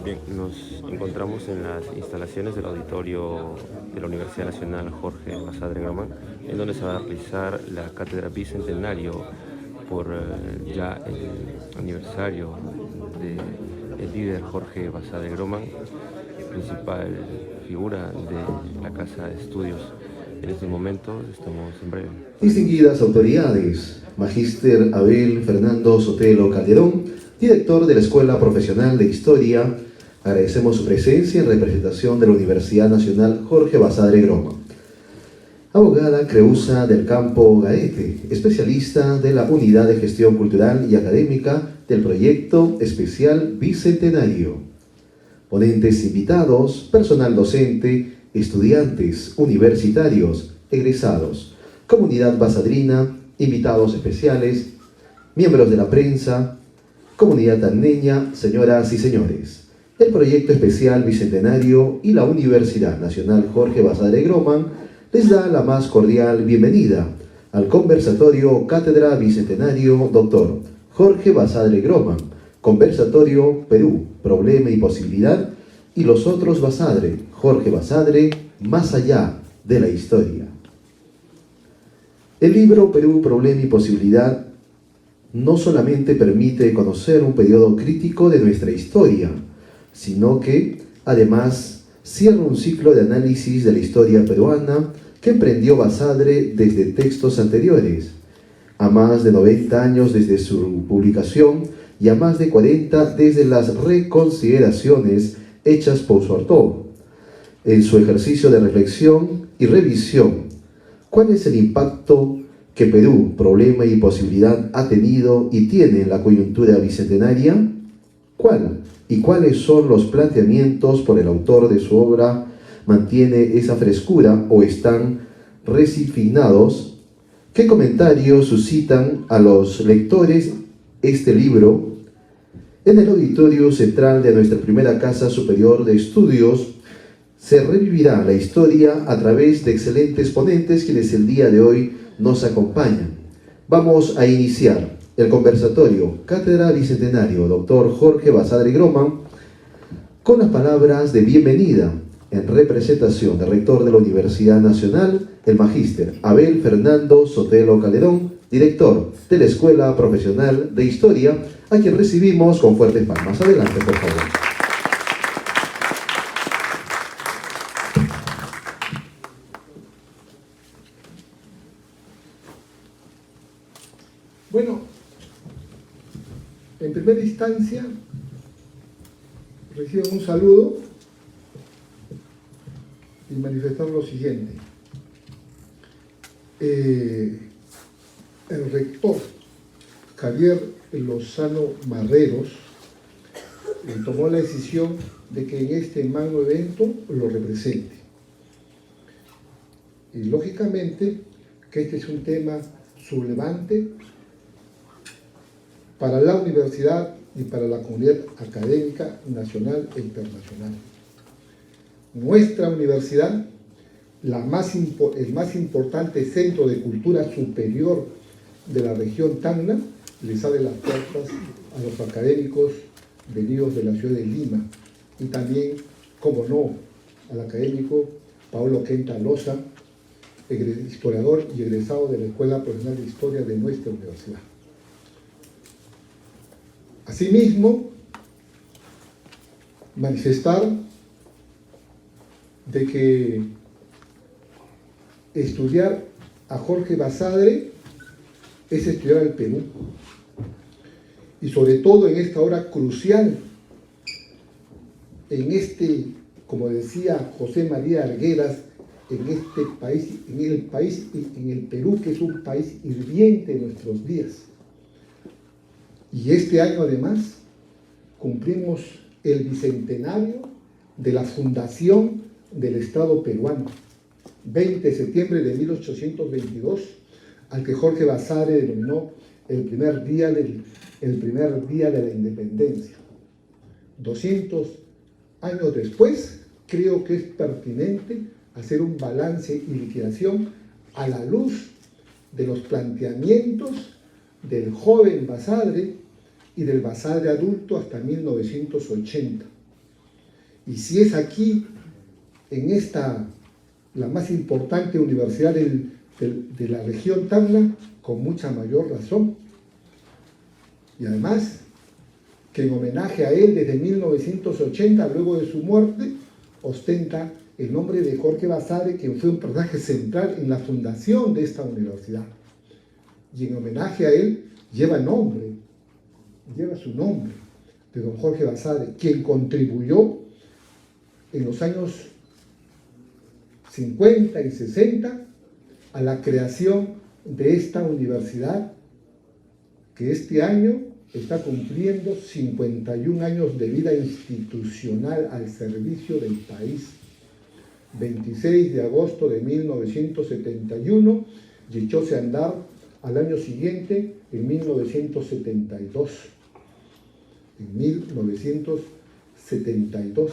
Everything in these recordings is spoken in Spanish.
Bien, nos encontramos en las instalaciones del auditorio de la Universidad Nacional Jorge Basadre Gromán, en donde se va a realizar la cátedra bicentenario por ya el aniversario del líder Jorge Basadre Gromán, principal figura de la Casa de Estudios. En este momento estamos en breve. Distinguidas autoridades, Magíster Abel Fernando Sotelo Calderón, director de la Escuela Profesional de Historia, agradecemos su presencia en representación de la Universidad Nacional Jorge Basadre Gromán. Abogada Creusa del Campo Gaete, especialista de la Unidad de Gestión Cultural y Académica del Proyecto Especial Bicentenario. Ponentes invitados, personal docente, estudiantes, universitarios, egresados, comunidad basadrina, invitados especiales, miembros de la prensa, comunidad andeña, señoras y señores. El Proyecto Especial Bicentenario y la Universidad Nacional Jorge Basadre Gromán les da la más cordial bienvenida al conversatorio Cátedra Bicentenario Dr. Jorge Basadre Gromán, Conversatorio Perú, Problema y Posibilidad, y los otros Basadre, Jorge Basadre, más allá de la historia. El libro Perú, Problema y Posibilidad no solamente permite conocer un periodo crítico de nuestra historia, sino que, además, cierra un ciclo de análisis de la historia peruana que emprendió Basadre desde textos anteriores, a más de 90 años desde su publicación y a más de 40 desde las reconsideraciones hechas por su autor. En su ejercicio de reflexión y revisión, ¿cuál es el impacto que Perú, Problema y Posibilidad ha tenido y tiene en la coyuntura bicentenaria? ¿Cuál y cuáles son los planteamientos por el autor de su obra? ¿Mantiene esa frescura o están resignados? ¿Qué comentarios suscitan a los lectores este libro? En el auditorio central de nuestra primera Casa Superior de Estudios se revivirá la historia a través de excelentes ponentes quienes el día de hoy nos acompañan. Vamos a iniciar el conversatorio Cátedra Bicentenario Dr. Jorge Basadre Gromán con las palabras de bienvenida en representación del rector de la Universidad Nacional, el Magíster Abel Fernando Sotelo Calderón, director de la Escuela Profesional de Historia, a quien recibimos con fuertes palmas. Adelante, por favor. Bueno, en primera instancia, reciban un saludo y manifestar lo siguiente. El rector Javier Lozano Marreros tomó la decisión de que en este magno evento lo represente. Y lógicamente que este es un tema sublevante para la universidad y para la comunidad académica nacional e internacional. Nuestra universidad, el más importante centro de cultura superior de la región Tacna, les abre las puertas a los académicos venidos de la ciudad de Lima y también, como no, al académico Paulo Quenta Loza, historiador y egresado de la Escuela Profesional de Historia de nuestra universidad. Asimismo, manifestar de que estudiar a Jorge Basadre es estudiar al Perú. Y sobre todo en esta hora crucial, como decía José María Arguedas, en este país, en el Perú, que es un país hirviente en nuestros días. Y este año además cumplimos el bicentenario de la fundación del Estado peruano, 20 de septiembre de 1822, al que Jorge Basadre denominó el primer día de la independencia. 200 años después, creo que es pertinente hacer un balance y liquidación a la luz de los planteamientos del joven Basadre y del Basadre adulto hasta 1980. Y si es aquí, en esta, la más importante universidad de la región Tacna, con mucha mayor razón. Y además, que en homenaje a él, desde 1980, luego de su muerte, ostenta el nombre de Jorge Basadre, quien fue un personaje central en la fundación de esta universidad. Y en homenaje a él, lleva su nombre, de don Jorge Basadre, quien contribuyó en los años 50 y 60 a la creación de esta universidad, que este año está cumpliendo 51 años de vida institucional al servicio del país. 26 de agosto de 1971 y echóse a andar al año siguiente, en 1972. En 1972.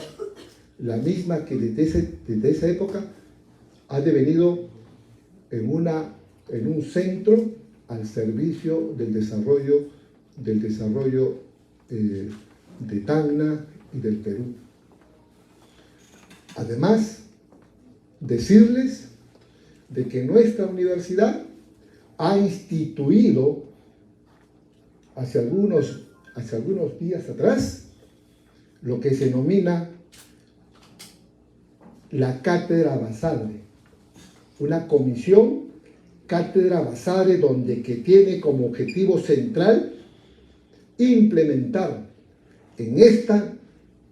La misma que desde esa época ha devenido en un centro al servicio del desarrollo de Tacna y del Perú. Además, decirles de que nuestra universidad ha instituido hace algunos días atrás lo que se denomina la Cátedra Basadre, una comisión Cátedra Basadre que tiene como objetivo central implementar en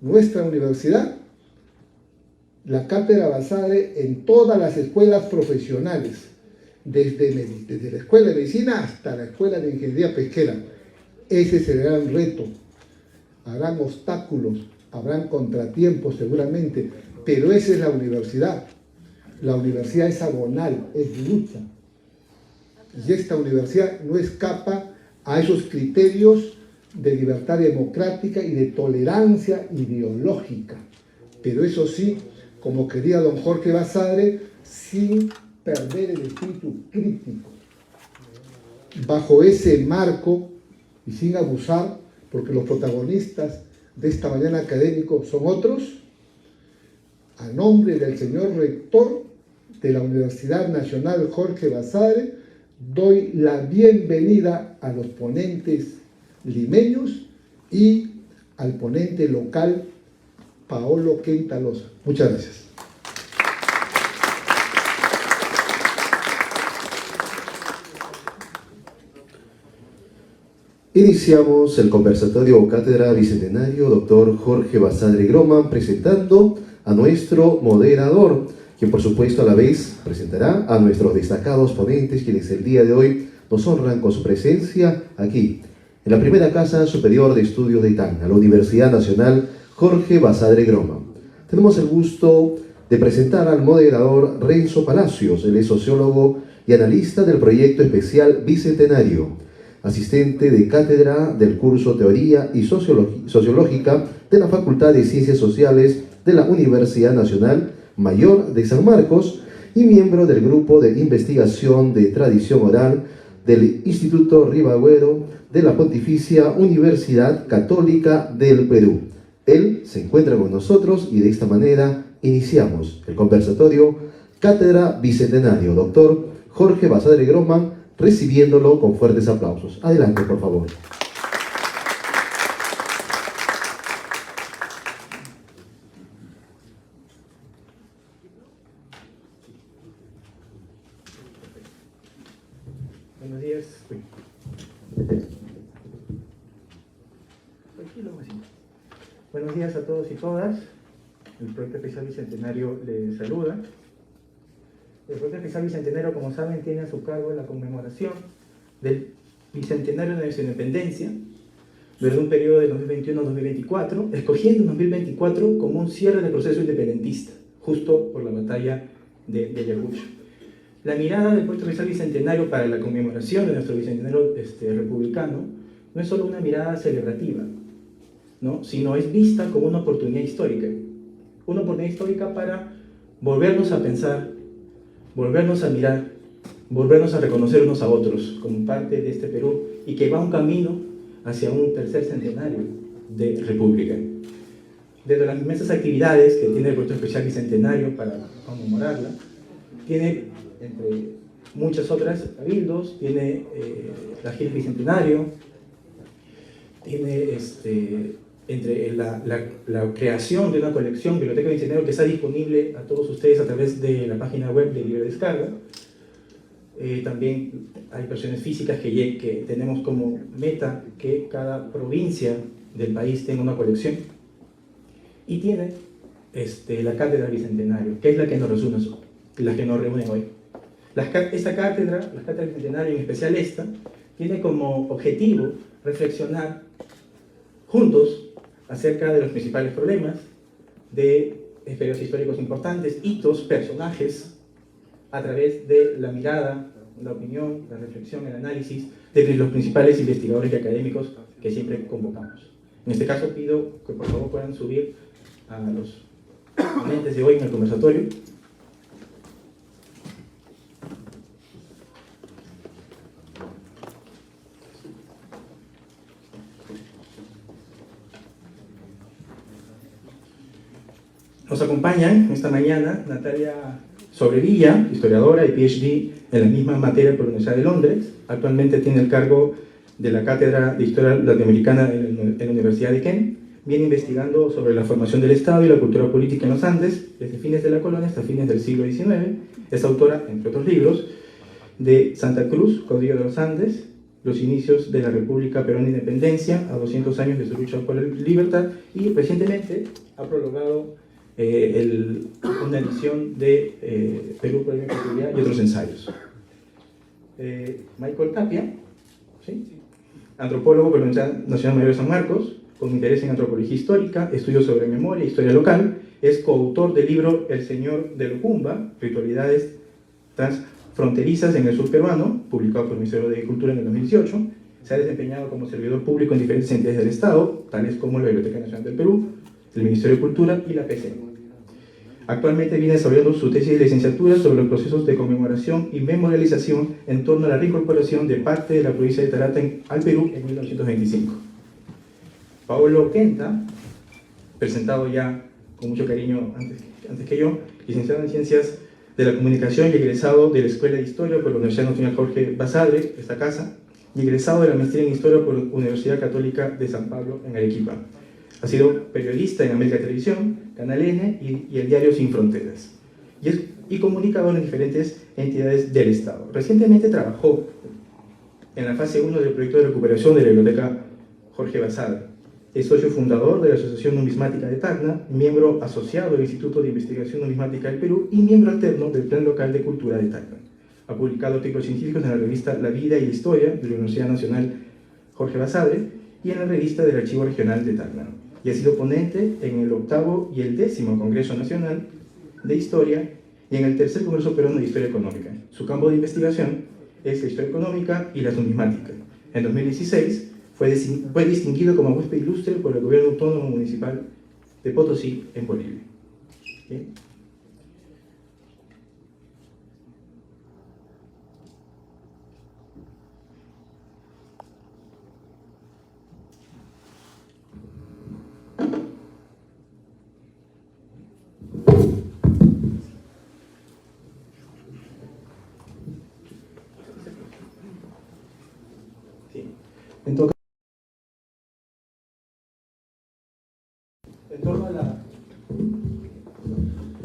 nuestra universidad la Cátedra Basadre en todas las escuelas profesionales, desde la Escuela de Medicina hasta la Escuela de Ingeniería Pesquera. Ese será el reto. Habrán obstáculos, habrán contratiempos seguramente, pero esa es la universidad. La universidad es agonal, es lucha. Y esta universidad no escapa a esos criterios de libertad democrática y de tolerancia ideológica. Pero eso sí, como quería don Jorge Basadre, sin perder el espíritu crítico. Bajo ese marco y sin abusar, porque los protagonistas de esta mañana académico son otros, a nombre del señor rector de la Universidad Nacional Jorge Basadre, doy la bienvenida a los ponentes limeños y al ponente local Paolo Quentalosa. Muchas gracias. Iniciamos el conversatorio Cátedra Bicentenario Dr. Jorge Basadre Groman, presentando a nuestro moderador, quien por supuesto a la vez presentará a nuestros destacados ponentes, quienes el día de hoy nos honran con su presencia aquí, en la primera Casa Superior de Estudios de Tacna, la Universidad Nacional Jorge Basadre Groman. Tenemos el gusto de presentar al moderador Renzo Palacios. Él es sociólogo y analista del proyecto especial Bicentenario, asistente de cátedra del curso Teoría y Sociológica de la Facultad de Ciencias Sociales de la Universidad Nacional Mayor de San Marcos y miembro del grupo de investigación de tradición oral del Instituto Ribagüero de la Pontificia Universidad Católica del Perú. Él se encuentra con nosotros y de esta manera iniciamos el conversatorio Cátedra Bicentenario, doctor Jorge Basadre Groman, recibiéndolo con fuertes aplausos. Adelante, por favor. Buenos días. Buenos días a todos y todas. El Proyecto Especial Bicentenario les saluda. El Proyecto Especial Bicentenario, como saben, tiene a su cargo la conmemoración del Bicentenario de nuestra Independencia durante un periodo de 2021 a 2024, escogiendo 2024 como un cierre del proceso independentista, justo por la batalla de Ayacucho. La mirada del Proyecto Especial Bicentenario para la conmemoración de nuestro Bicentenario republicano no es solo una mirada celebrativa, ¿no?, sino es vista como una oportunidad histórica para volvernos a pensar, volvernos a mirar, volvernos a reconocer unos a otros como parte de este Perú y que va un camino hacia un tercer centenario de república. Dentro de las inmensas actividades que tiene el Proyecto Especial Bicentenario para conmemorarla, tiene, entre muchas otras, cabildos, tiene la gira Bicentenario, tiene entre la creación de una colección Biblioteca Bicentenario que está disponible a todos ustedes a través de la página web de libre descarga. También hay versiones físicas que tenemos como meta que cada provincia del país tenga una colección, y tiene la Cátedra Bicentenario, que es la que nos reúne hoy. Esta cátedra, la Cátedra Bicentenario, en especial esta, tiene como objetivo reflexionar juntos acerca de los principales problemas, de periodos históricos importantes, hitos, personajes, a través de la mirada, la opinión, la reflexión, el análisis de los principales investigadores y académicos que siempre convocamos. En este caso pido que por favor puedan subir a los ponentes de hoy en el conversatorio. Nos acompañan esta mañana Natalia Sobrevilla, historiadora y PhD en la misma materia por la Universidad de Londres. Actualmente tiene el cargo de la Cátedra de Historia Latinoamericana en la Universidad de Kent. Viene investigando sobre la formación del Estado y la cultura política en los Andes, desde fines de la colonia hasta fines del siglo XIX. Es autora, entre otros libros, de Santa Cruz, Caudillo de los Andes, los inicios de la República Peruana de Independencia, a 200 años de su lucha por la libertad, y recientemente ha prologado una edición de Perú por la Posibilidad y otros ensayos. Michael Tapia, ¿sí? Antropólogo por la Universidad Nacional Mayor de San Marcos, con interés en antropología histórica, estudios sobre memoria e historia local. Es coautor del libro El Señor de Locumba, Ritualidades Transfronterizas en el Sur Peruano, publicado por el Ministerio de Cultura en el 2018. Se ha desempeñado como servidor público en diferentes entidades del Estado, tales como la Biblioteca Nacional del Perú, el Ministerio de Cultura y la PC. Actualmente viene desarrollando su tesis de licenciatura sobre los procesos de conmemoración y memorialización en torno a la reincorporación de parte de la provincia de Tarata al Perú en 1925. Paolo Quenta, presentado ya con mucho cariño antes que yo, licenciado en Ciencias de la Comunicación y egresado de la Escuela de Historia por la Universidad Nacional Jorge Basadre, esta casa, y egresado de la Maestría en Historia por la Universidad Católica de San Pablo en Arequipa. Ha sido periodista en América Televisión, Canal N y el diario Sin Fronteras, y comunicador en diferentes entidades del Estado. Recientemente trabajó en la fase 1 del proyecto de recuperación de la Biblioteca Jorge Basadre. Es socio fundador de la Asociación Numismática de Tacna, miembro asociado del Instituto de Investigación Numismática del Perú y miembro alterno del Plan Local de Cultura de Tacna. Ha publicado artículos científicos en la revista La Vida y la Historia de la Universidad Nacional Jorge Basadre y en la revista del Archivo Regional de Tacna. Y ha sido ponente en el 8º y el 10º Congreso Nacional de Historia y en el 3er Congreso Peruano de Historia Económica. Su campo de investigación es la historia económica y la numismática. En 2016 fue distinguido como huésped ilustre por el Gobierno Autónomo Municipal de Potosí, en Bolivia. ¿Bien?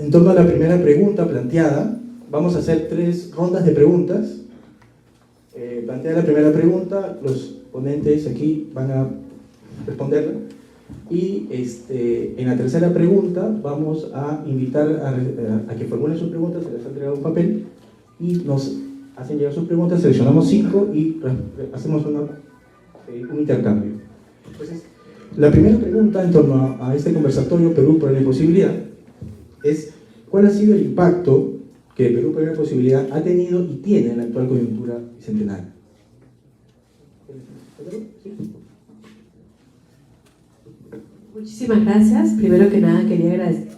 En torno a la primera pregunta planteada, vamos a hacer 3 rondas de preguntas. Planteada la primera pregunta, los ponentes aquí van a responderla. Y en la tercera pregunta vamos a invitar a que formulen sus preguntas, se les ha entregado un papel y nos hacen llegar sus preguntas, seleccionamos 5 y hacemos un intercambio. Entonces, la primera pregunta en torno a este conversatorio Perú por la Posibilidad es: ¿cuál ha sido el impacto que Perú por la Posibilidad ha tenido y tiene en la actual coyuntura bicentenaria? Muchísimas gracias. Primero que nada quería agradecer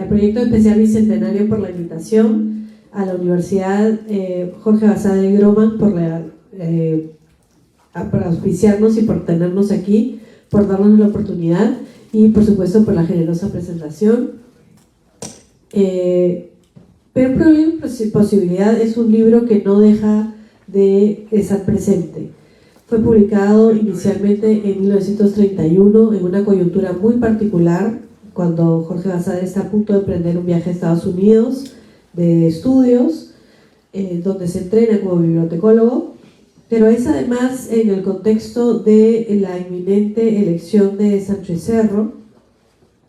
al Proyecto Especial Bicentenario por la invitación, a la Universidad Jorge Basadre Groman por la por auspiciarnos y por tenernos aquí, por darnos la oportunidad y por supuesto por la generosa presentación. Pero Problema y Posibilidad es un libro que no deja de estar presente. Fue publicado inicialmente en 1931 en una coyuntura muy particular, cuando Jorge Basadre está a punto de emprender un viaje a Estados Unidos de estudios, donde se entrena como bibliotecólogo, pero es además en el contexto de la inminente elección de Sánchez Cerro,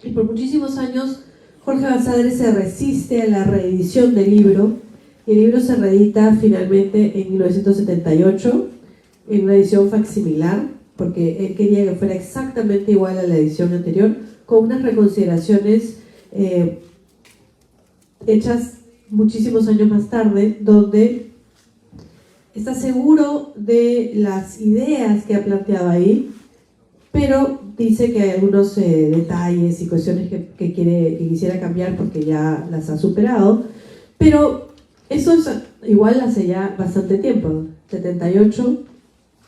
y por muchísimos años Jorge Basadre se resiste a la reedición del libro, y el libro se reedita finalmente en 1978 en una edición facsimilar, porque él quería que fuera exactamente igual a la edición anterior, con unas reconsideraciones hechas muchísimos años más tarde, donde está seguro de las ideas que ha planteado ahí, pero dice que hay algunos detalles y cuestiones que quisiera cambiar porque ya las ha superado, pero eso es igual hace ya bastante tiempo, 78,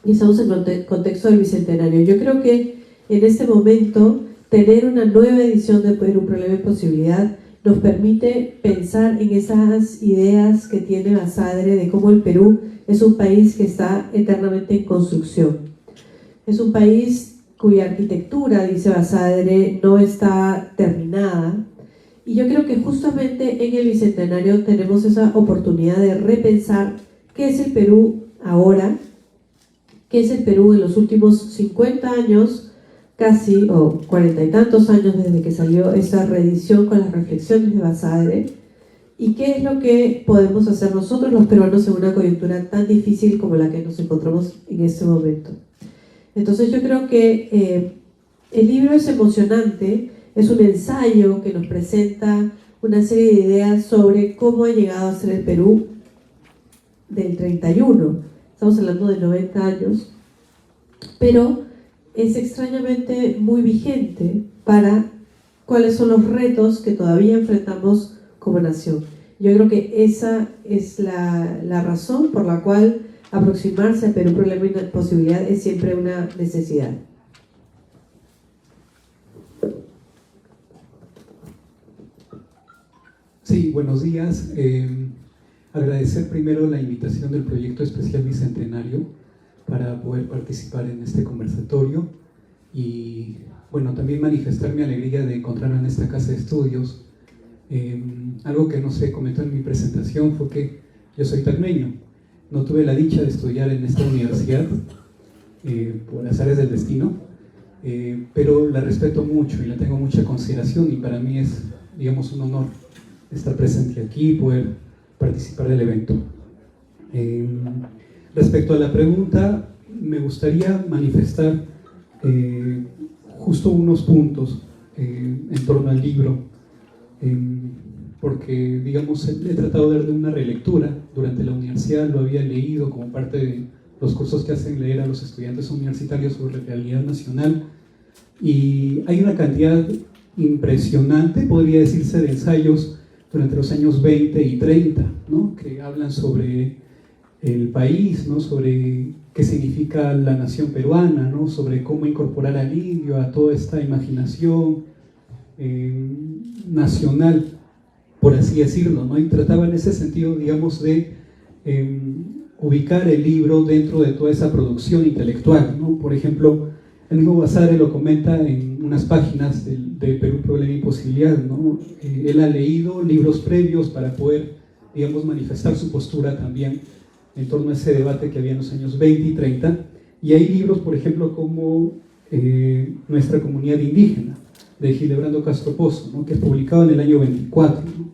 y estamos en el contexto del Bicentenario. Yo creo que en este momento tener una nueva edición de Perú, Problema y Posibilidad nos permite pensar en esas ideas que tiene Basadre de cómo el Perú es un país que está eternamente en construcción. Es un país cuya arquitectura, dice Basadre, no está terminada. Y yo creo que justamente en el Bicentenario tenemos esa oportunidad de repensar qué es el Perú ahora, qué es el Perú en los últimos 50 años, casi, o 40 y tantos años desde que salió esa reedición con las reflexiones de Basadre, y qué es lo que podemos hacer nosotros los peruanos en una coyuntura tan difícil como la que nos encontramos en este momento. Entonces yo creo que el libro es emocionante, es un ensayo que nos presenta una serie de ideas sobre cómo ha llegado a ser el Perú del 31, estamos hablando de 90 años, pero es extrañamente muy vigente para cuáles son los retos que todavía enfrentamos como nación. Yo creo que esa es la razón por la cual aproximarse a Perú, Problema y Posibilidad es siempre una necesidad. Sí, buenos días. Agradecer primero la invitación del Proyecto Especial Bicentenario para poder participar en este conversatorio y, bueno, también manifestar mi alegría de encontrarme en esta casa de estudios. Algo que no se comentó en mi presentación fue que yo soy tacneño. No tuve la dicha de estudiar en esta universidad por azares del destino, pero la respeto mucho y la tengo mucha consideración, y para mí es, digamos, un honor estar presente aquí y poder participar del evento. Respecto a la pregunta, me gustaría manifestar justo unos puntos en torno al libro, porque, digamos, he tratado de darle una relectura. Durante la universidad lo había leído como parte de los cursos que hacen leer a los estudiantes universitarios sobre realidad nacional, y hay una cantidad impresionante, podría decirse, de ensayos durante los años 20 y 30, ¿no?, que hablan sobre el país, ¿no?, sobre qué significa la nación peruana, ¿no?, sobre cómo incorporar al indio a toda esta imaginación nacional, por así decirlo, ¿no? Y trataba en ese sentido, digamos, de ubicar el libro dentro de toda esa producción intelectual, ¿no? Por ejemplo, el mismo Basadre lo comenta en unas páginas de Perú, Problema y Posibilidad, ¿no? Él ha leído libros previos para poder, digamos, manifestar su postura también en torno a ese debate que había en los años 20 y 30, y hay libros, por ejemplo, como Nuestra Comunidad Indígena, de Gilebrando Castro Pozo, ¿no?, que es publicado en el año 24, ¿no?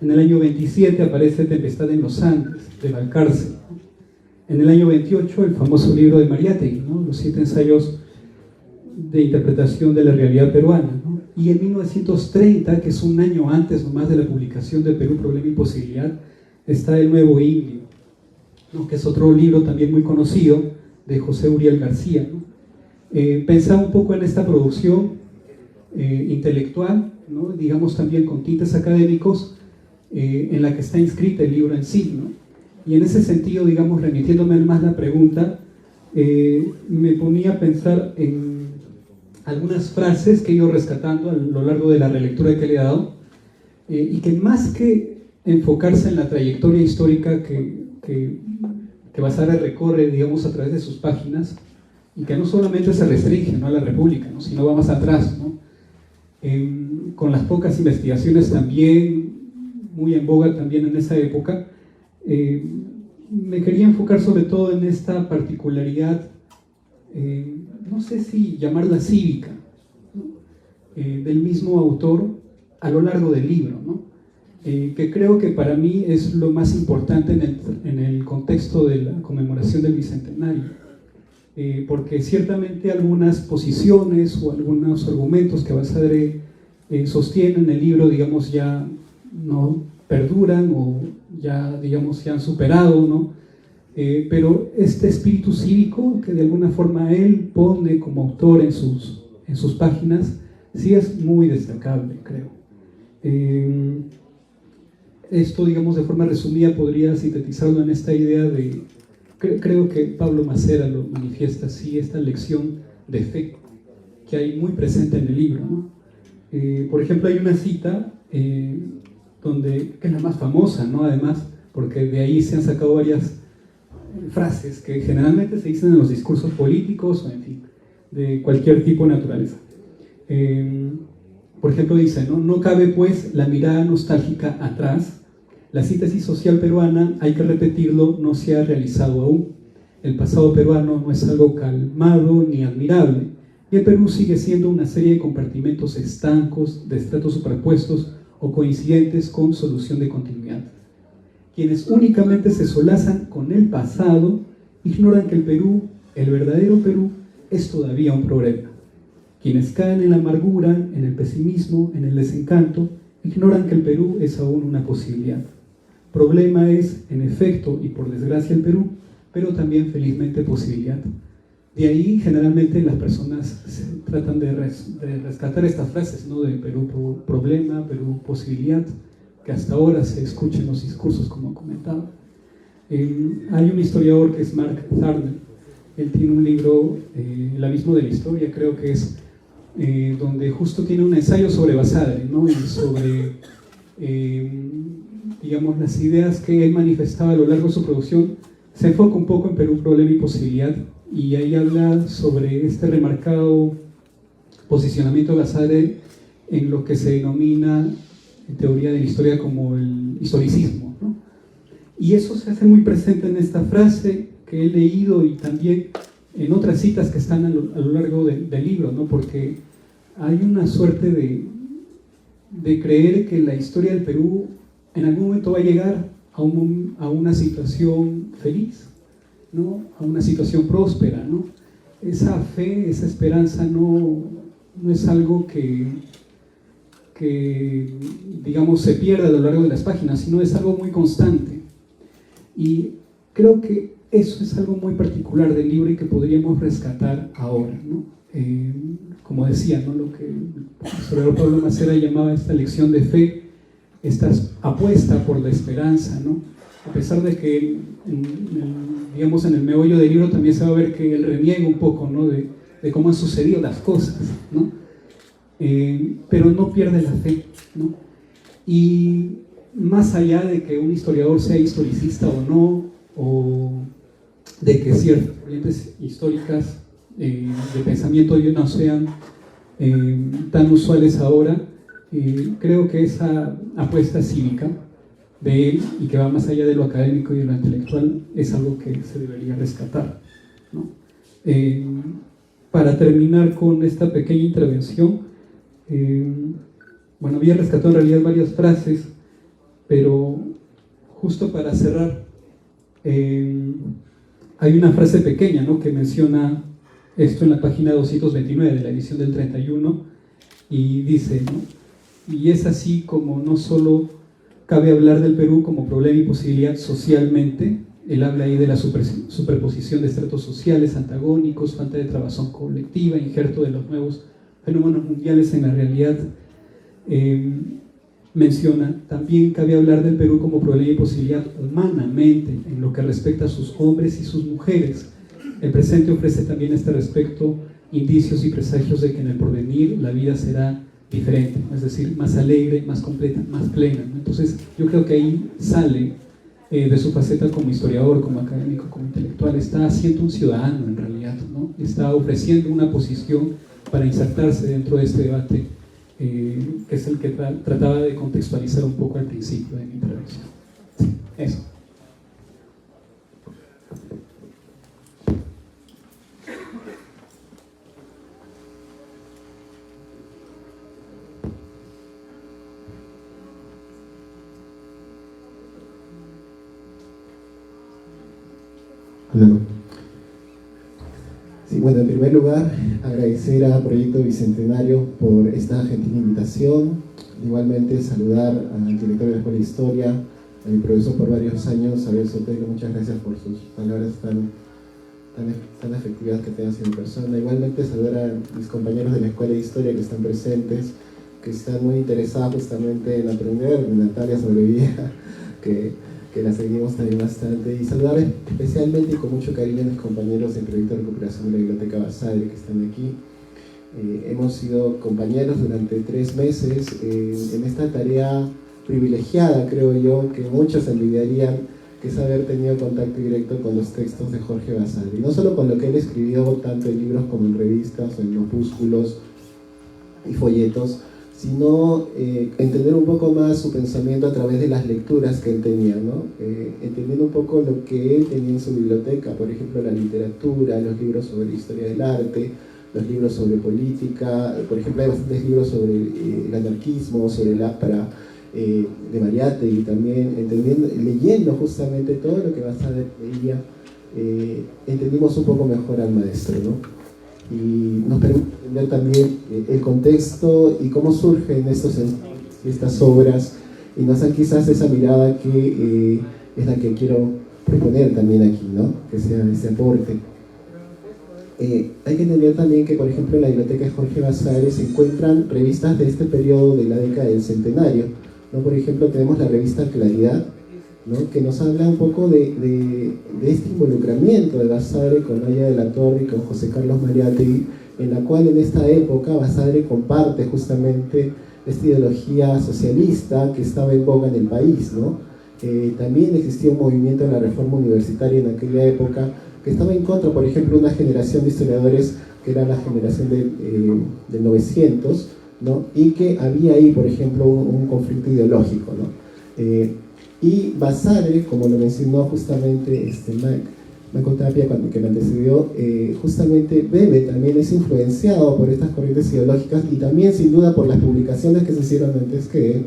En el año 27 aparece Tempestad en los Andes, de Valcárcel. En el año 28 el famoso libro de Mariátegui, ¿no?, Los 7 ensayos de interpretación de la realidad peruana, ¿no? Y en 1930, que es un año antes nomás de la publicación de Perú, Problema y Posibilidad, está El Nuevo Indio, ¿no?, que es otro libro también muy conocido de José Uriel García, ¿no? Pensaba un poco en esta producción intelectual, ¿no?, digamos también con tintes académicos, en la que está inscrita el libro en sí, ¿no? Y en ese sentido, digamos, remitiéndome más la pregunta, me ponía a pensar en algunas frases que he ido rescatando a lo largo de la relectura que le he dado, y que más que enfocarse en la trayectoria histórica que Basadre recorre, digamos, a través de sus páginas, y que no solamente se restringe, ¿no?, a la República, ¿no?, sino va más atrás, ¿no? Con las pocas investigaciones también, muy en boga también en esa época, me quería enfocar sobre todo en esta particularidad, no sé si llamarla cívica, ¿no?, del mismo autor a lo largo del libro, ¿no? Que creo que para mí es lo más importante en el contexto de la conmemoración del Bicentenario, porque ciertamente algunas posiciones o algunos argumentos que Basadre sostiene en el libro, digamos, ya no perduran o ya, digamos, se han superado, ¿no? Pero este espíritu cívico que de alguna forma él pone como autor en sus páginas, sí es muy destacable, creo. Esto, digamos, de forma resumida podría sintetizarlo en esta idea de, creo que Pablo Macera lo manifiesta así, esta lección de fe que hay muy presente en el libro, ¿no? Por ejemplo, hay una cita que es la más famosa, ¿no?, además, porque de ahí se han sacado varias frases que generalmente se dicen en los discursos políticos o, en fin, de cualquier tipo de naturaleza. Por ejemplo, dice, ¿no?, no cabe pues la mirada nostálgica atrás. La síntesis social peruana, hay que repetirlo, no se ha realizado aún. El pasado peruano no es algo calmado ni admirable, y el Perú sigue siendo una serie de compartimentos estancos, de estratos superpuestos o coincidentes con solución de continuidad. Quienes únicamente se solazan con el pasado ignoran que el Perú, el verdadero Perú, es todavía un problema. Quienes caen en la amargura, en el pesimismo, en el desencanto, ignoran que el Perú es aún una posibilidad. Problema es, en efecto, y por desgracia, el Perú, pero también felizmente posibilidad. De ahí generalmente las personas tratan de rescatar estas frases, ¿no?, de Perú problema, Perú posibilidad, que hasta ahora se escuchan en los discursos, como comentaba. Hay un historiador que es Mark Tharner. Él tiene un libro, El abismo de la historia, creo que es, donde justo tiene un ensayo sobre Basadre, ¿no?, y sobre, digamos, las ideas que él manifestaba a lo largo de su producción. Se enfoca un poco en Perú, problema y posibilidad, y ahí habla sobre este remarcado posicionamiento de Basadre en lo que se denomina en teoría de la historia como el historicismo, ¿no? Y eso se hace muy presente en esta frase que he leído y también en otras citas que están a lo largo del libro, ¿no? Porque hay una suerte de creer que la historia del Perú en algún momento va a llegar a una situación feliz, ¿no?, a una situación próspera, ¿no? Esa fe, esa esperanza no es algo que digamos se pierda a lo largo de las páginas, sino es algo muy constante. Y creo que eso es algo muy particular del libro y que podríamos rescatar ahora, ¿no? Como decía, ¿no?, lo que el historiador Pablo Macera llamaba esta lección de fe, esta apuesta por la esperanza, ¿no? A pesar de que, digamos, en el meollo del libro también se va a ver que él reniega un poco, ¿no?, de cómo han sucedido las cosas, ¿no? Pero no pierde la fe, ¿no? Y más allá de que un historiador sea historicista o no, o de que ciertas corrientes históricas de pensamiento hoy no sean tan usuales ahora, creo que esa apuesta cívica de él, y que va más allá de lo académico y de lo intelectual, es algo que se debería rescatar, ¿no? Para terminar con esta pequeña intervención, bueno, había rescatado en realidad varias frases, pero justo para cerrar, hay una frase pequeña, ¿no?, que menciona esto en la página 229 de la edición del 31, y dice, ¿no?, y es así como no solo cabe hablar del Perú como problema y posibilidad socialmente. Él habla ahí de la superposición de estratos sociales antagónicos, falta de trabazón colectiva, injerto de los nuevos fenómenos mundiales en la realidad. Menciona, también cabe hablar del Perú como problema y posibilidad humanamente, en lo que respecta a sus hombres y sus mujeres, el presente ofrece también a este respecto indicios y presagios de que en el porvenir la vida será diferente, es decir, más alegre, más completa, más plena, ¿no? Entonces yo creo que ahí sale de su faceta como historiador, como académico, como intelectual, está siendo un ciudadano en realidad, ¿no? Está ofreciendo una posición para insertarse dentro de este debate, que es el que trataba de contextualizar un poco al principio de mi intervención. Sí, eso. Claro. Sí, bueno, en primer lugar, agradecer a Proyecto Bicentenario por esta gentil invitación. Igualmente, saludar al director de la Escuela de Historia, a mi profesor por varios años, Abel Sotelo. Muchas gracias por sus palabras tan efectivas que tengan sido persona. Igualmente, saludar a mis compañeros de la Escuela de Historia que están presentes, que están muy interesados justamente en aprender. Natalia Sobrevía, que la seguimos también bastante, y saludar especialmente y con mucho cariño a mis compañeros del proyecto de recuperación de la Biblioteca Basadre que están aquí. Hemos sido compañeros durante 3 meses en esta tarea privilegiada, creo yo, que muchos envidiarían, que es haber tenido contacto directo con los textos de Jorge Basadre, y no solo con lo que él escribió tanto en libros como en revistas o en opúsculos y folletos, sino entender un poco más su pensamiento a través de las lecturas que él tenía, ¿no? Entendiendo un poco lo que él tenía en su biblioteca, por ejemplo, la literatura, los libros sobre historia del arte, los libros sobre política, por ejemplo, hay bastantes libros sobre el anarquismo, sobre el APRA, de Mariátegui, y también leyendo justamente todo lo que Basadre leía, entendimos un poco mejor al maestro, ¿no? Y nos permite entender también el contexto y cómo surgen estas obras, y nos dan quizás esa mirada que es la que quiero proponer también aquí, ¿no? Que sea ese aporte. Hay que entender también que, por ejemplo, en la biblioteca de Jorge Basadre se encuentran revistas de este periodo de la década del centenario, ¿no? Por ejemplo, tenemos la revista Claridad, ¿no? Que nos habla un poco de este involucramiento de Basadre con Aya de la Torre y con José Carlos Mariátegui, en la cual en esta época Basadre comparte justamente esta ideología socialista que estaba en boga en el país, ¿no? También existía un movimiento de la reforma universitaria en aquella época que estaba en contra, por ejemplo, de una generación de historiadores que era la generación del 900, ¿no? Y que había ahí, por ejemplo, un conflicto ideológico, ¿no? Y Basadre, como lo mencionó justamente Marco Tapia, que me antecedió, justamente bebe, también es influenciado por estas corrientes ideológicas, y también sin duda por las publicaciones que se hicieron antes que él,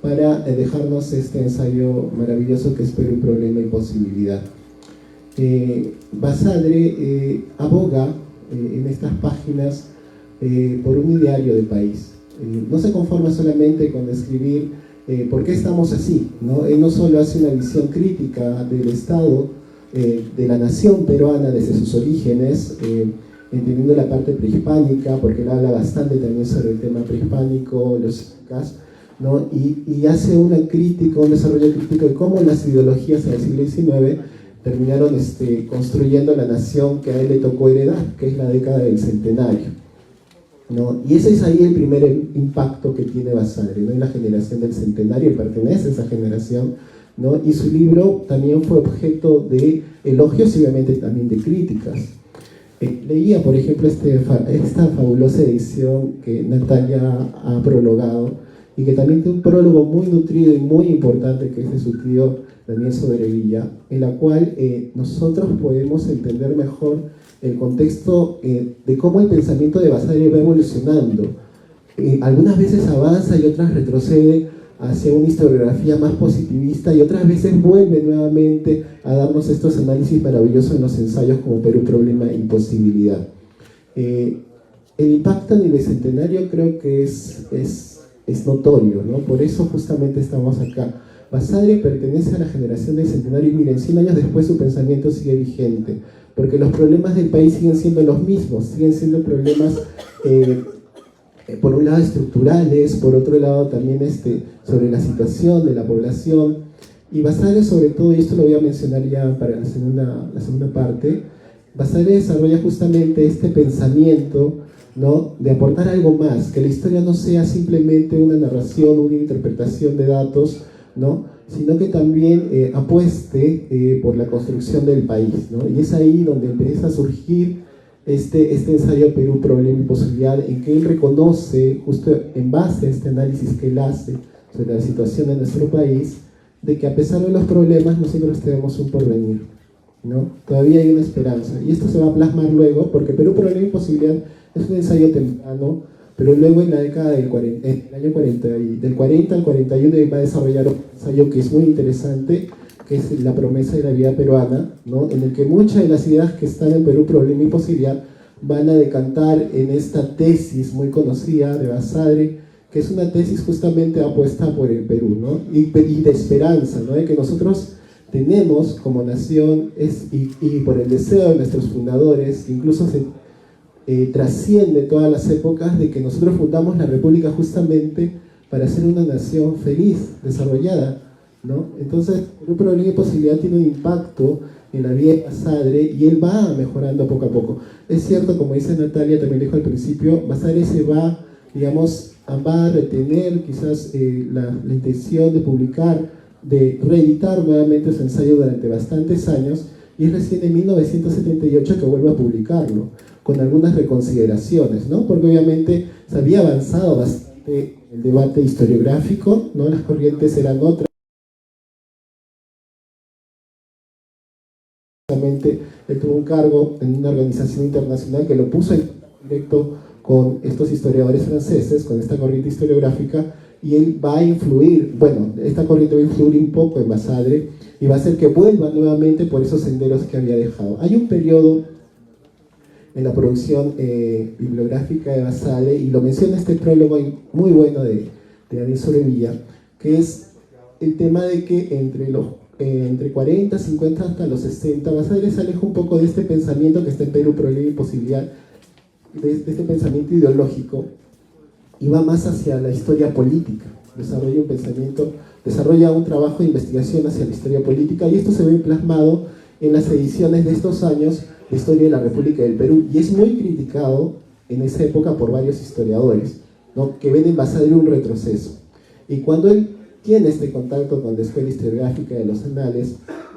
para dejarnos este ensayo maravilloso que es Perú, Problema y Posibilidad. Basadre aboga en estas páginas por un ideario de país. No se conforma solamente con escribir ¿por qué estamos así? ¿No? Él no solo hace una visión crítica del Estado, de la nación peruana desde sus orígenes, entendiendo la parte prehispánica, porque él habla bastante también sobre el tema prehispánico, los incas, ¿no? Y hace una crítica, un desarrollo crítico de cómo las ideologías en el siglo XIX terminaron construyendo la nación que a él le tocó heredar, que es la década del centenario, ¿no? Y ese es ahí el primer impacto que tiene Basadre, ¿no? En la generación del centenario, él pertenece a esa generación, ¿no? Y su libro también fue objeto de elogios y obviamente también de críticas. Leía, por ejemplo, esta fabulosa edición que Natalia ha prologado, y que también tiene un prólogo muy nutrido y muy importante, que es de su tío Daniel Sobrevilla, en la cual nosotros podemos entender mejor el contexto de cómo el pensamiento de Basadre va evolucionando. Algunas veces avanza y otras retrocede hacia una historiografía más positivista, y otras veces vuelve nuevamente a darnos estos análisis maravillosos en los ensayos como Perú, Problema y Posibilidad. El impacto en el bicentenario creo que es notorio, ¿no? Por eso justamente estamos acá. Basadre pertenece a la generación del centenario, y miren, 100 años después su pensamiento sigue vigente, porque los problemas del país siguen siendo los mismos, siguen siendo problemas, por un lado estructurales, por otro lado también sobre la situación de la población. Y Basadre, sobre todo, y esto lo voy a mencionar ya para la segunda parte, Basadre desarrolla justamente este pensamiento, ¿no?, de aportar algo más, que la historia no sea simplemente una narración, una interpretación de datos, ¿no?, sino que también apueste por la construcción del país, ¿no? Y es ahí donde empieza a surgir este ensayo Perú, Problema y Posibilidad, en que él reconoce, justo en base a este análisis que él hace sobre la situación de nuestro país, de que a pesar de los problemas nosotros tenemos un porvenir, ¿no? Todavía hay una esperanza. Y esto se va a plasmar luego, porque Perú, Problema y Posibilidad es un ensayo temprano, pero luego en la década del 40, año 40, del 40 al 41 va a desarrollar un ensayo que es muy interesante, que es La promesa de la vida peruana, ¿no?, en el que muchas de las ideas que están en Perú, Problema y Posibilidad van a decantar en esta tesis muy conocida de Basadre, que es una tesis justamente apuesta por el Perú, ¿no?, y de esperanza, ¿no?, de que nosotros tenemos como nación, y por el deseo de nuestros fundadores, incluso se trasciende todas las épocas, de que nosotros fundamos la República justamente para ser una nación feliz, desarrollada, ¿no? Entonces, un Problema y Posibilidad tiene un impacto en la vida de Basadre y él va mejorando poco a poco. Es cierto, como dice Natalia, también dijo al principio, Basadre se va, digamos, va a retener quizás la intención de publicar, de reeditar nuevamente su ensayo durante bastantes años, y es recién en 1978 que vuelve a publicarlo, con algunas reconsideraciones, ¿no? Porque obviamente se había avanzado bastante el debate historiográfico, ¿no? Las corrientes eran otras. Él tuvo un cargo en una organización internacional que lo puso en directo con estos historiadores franceses, con esta corriente historiográfica, y él va a influir, bueno, esta corriente va a influir un poco en Basadre y va a hacer que vuelva nuevamente por esos senderos que había dejado. Hay un periodo en la producción bibliográfica de Basadre, y lo menciona este prólogo muy bueno de Daniel Sobrevilla, que es el tema de que entre 40, 50 hasta los 60, Basadre se aleja un poco de este pensamiento que está en Perú, Problema y Posibilidad, de este pensamiento ideológico, y va más hacia la historia política. Desarrolla un trabajo de investigación hacia la historia política, y esto se ve plasmado en las ediciones de estos años de Historia de la República del Perú, y es muy criticado en esa época por varios historiadores, ¿no?, que ven en Basadre un retroceso. Y cuando él tiene este contacto con la Escuela Historiográfica de los Anales,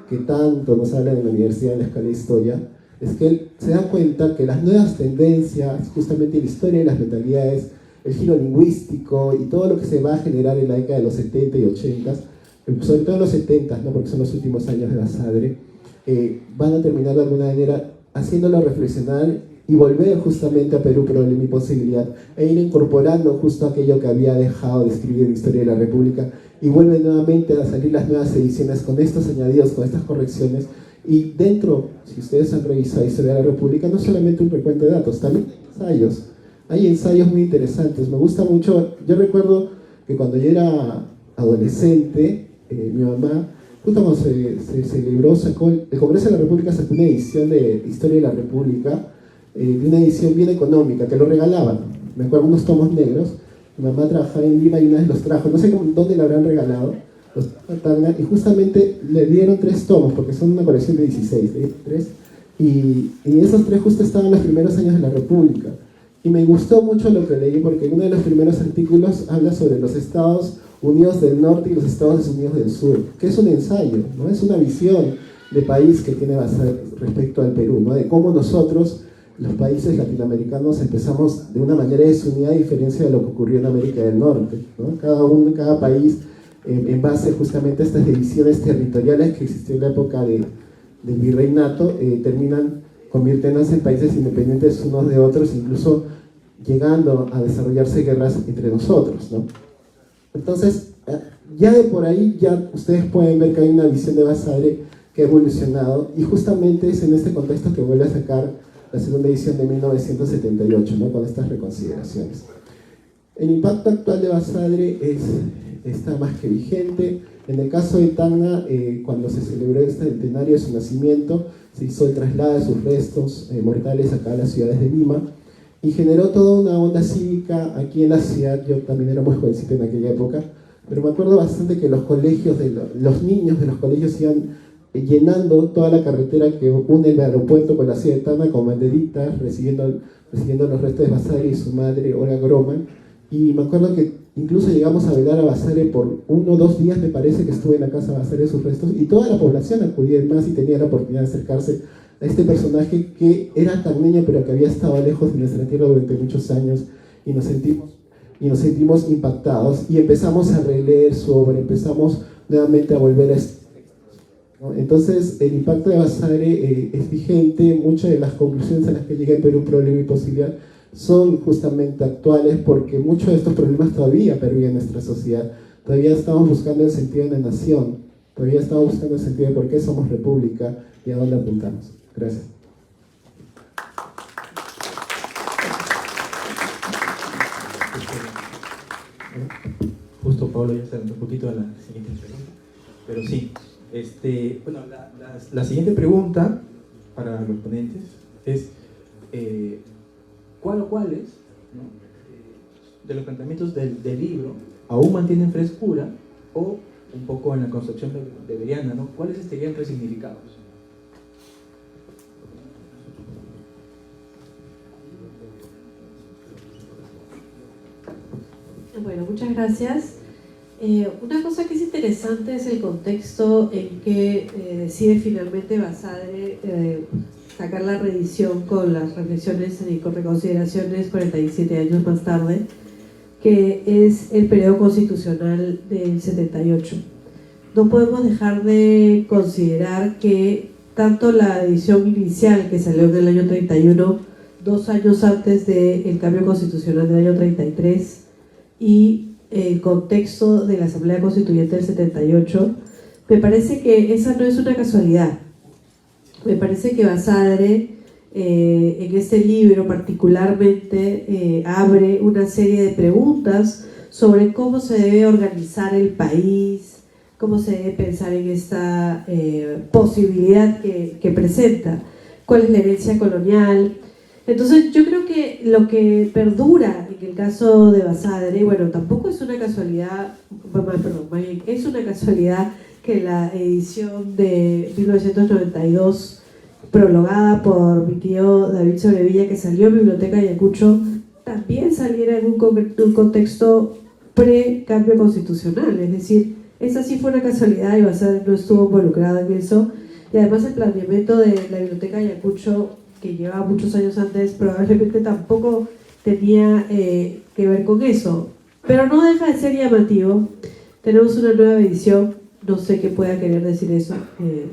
que tanto nos hablan en la universidad, en la Escuela de Historia, es que él se da cuenta que las nuevas tendencias, justamente la historia de las mentalidades, el giro lingüístico y todo lo que se va a generar en la década de los 70 y 80, sobre todo en los 70, ¿no?, porque son los últimos años de Basadre, van a terminar de alguna manera haciéndolo reflexionar y volver justamente a Perú, Problema y Posibilidad, e ir incorporando justo aquello que había dejado de escribir en Historia de la República, y vuelve nuevamente a salir las nuevas ediciones con estos añadidos, con estas correcciones. Y dentro, si ustedes han revisado Historia de la República, no solamente un recuento de datos, también ensayos. Hay ensayos muy interesantes. Me gusta mucho, yo recuerdo que cuando yo era adolescente, mi mamá, justo cuando se celebró, el Congreso de la República sacó una edición de Historia de la República, de una edición bien económica, que lo regalaban. Me acuerdo, unos tomos negros. Mi mamá trabajaba en Lima y una vez los trajo, no sé dónde lo habrán regalado, y justamente le dieron 3 tomos, porque son una colección de 16, de 3, y esos 3 justo estaban en los primeros años de la República. Y me gustó mucho lo que leí, porque uno de los primeros artículos habla sobre los Estados Unidos del Norte y los Estados Unidos del Sur, que es un ensayo, ¿no? Es una visión de país que tiene Basadre respecto al Perú, ¿no?, de cómo nosotros, los países latinoamericanos, empezamos de una manera desunida, a diferencia de lo que ocurrió en América del Norte, ¿no? Cada país, en base justamente a estas divisiones territoriales que existió en la época del virreinato, terminan convirtiéndose en países independientes unos de otros, incluso llegando a desarrollarse guerras entre nosotros, ¿no? Entonces, ya de por ahí, ya ustedes pueden ver que hay una visión de Basadre que ha evolucionado, y justamente es en este contexto que vuelve a sacar la segunda edición de 1978, ¿no?, con estas reconsideraciones. El impacto actual de Basadre está más que vigente. En el caso de Tacna, cuando se celebró el centenario de su nacimiento, se hizo el traslado de sus restos mortales acá a las ciudades de Lima, y generó toda una onda cívica aquí en la ciudad. Yo también era muy jovencito en aquella época, pero me acuerdo bastante que los colegios, los niños de los colegios iban llenando toda la carretera que une el aeropuerto con la ciudad de Tacna con banderitas, recibiendo los restos de Basadre y su madre, Olga Groman. Y me acuerdo que incluso llegamos a velar a Basadre por 1 o 2 días, me parece que estuve en la casa de Basadre sus restos, y toda la población acudía más y tenía la oportunidad de acercarse a este personaje que era tan niño pero que había estado lejos de nuestra tierra durante muchos años, y nos sentimos impactados y empezamos a releer su obra, empezamos nuevamente a volver a esto, ¿no? Entonces el impacto de Basadre es vigente. Muchas de las conclusiones a las que llega en Perú, Problema y Posibilidad son justamente actuales, porque muchos de estos problemas todavía perviven en nuestra sociedad. Todavía estamos buscando el sentido de nación, todavía estamos buscando el sentido de por qué somos república y a dónde apuntamos. Gracias. Justo Pablo ya está dando un poquito a la siguiente pregunta, pero sí, bueno, la siguiente pregunta para los ponentes es ¿cuál o cuáles, ¿no?, de los planteamientos del libro aún mantienen frescura, o un poco en la concepción beberiana, ¿no?, cuáles estarían resignificados? Bueno, muchas gracias. Una cosa que es interesante es el contexto en que decide finalmente Basadre sacar la reedición con las reflexiones y con reconsideraciones 47 años más tarde, que es el periodo constitucional del 78. No podemos dejar de considerar que tanto la edición inicial, que salió en el año 31, 2 años antes del cambio constitucional del año 33, y el contexto de la Asamblea Constituyente del 78, me parece que esa no es una casualidad. Me parece que Basadre en este libro particularmente abre una serie de preguntas sobre cómo se debe organizar el país, cómo se debe pensar en esta posibilidad que presenta, cuál es la herencia colonial. Entonces yo creo que lo que perdura en el caso de Basadre, bueno, tampoco es una casualidad, es una casualidad que la edición de 1992, prologada por mi tío David Sobrevilla, que salió en Biblioteca Ayacucho, también saliera en un contexto pre-cambio constitucional. Es decir, esa sí fue una casualidad y Basadre no estuvo involucrado en eso. Y además el planeamiento de la Biblioteca Ayacucho, que llevaba muchos años antes, probablemente tampoco tenía que ver con eso, pero no deja de ser llamativo. Tenemos una nueva edición, no sé qué pueda querer decir eso,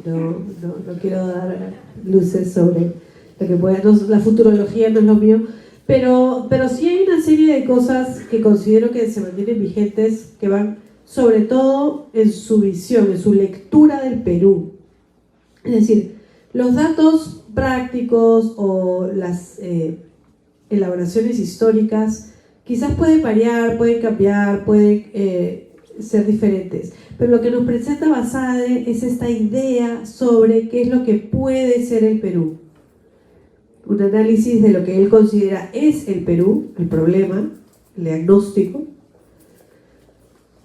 no quiero dar luces sobre lo que pueda, la futurología no es lo mío, pero sí hay una serie de cosas que considero que se mantienen vigentes, que van sobre todo en su visión, en su lectura del Perú. Es decir, los datos prácticos o las elaboraciones históricas quizás pueden variar, pueden cambiar, pueden ser diferentes, pero lo que nos presenta Basadre es esta idea sobre qué es lo que puede ser el Perú, un análisis de lo que él considera es el Perú, el problema, el diagnóstico,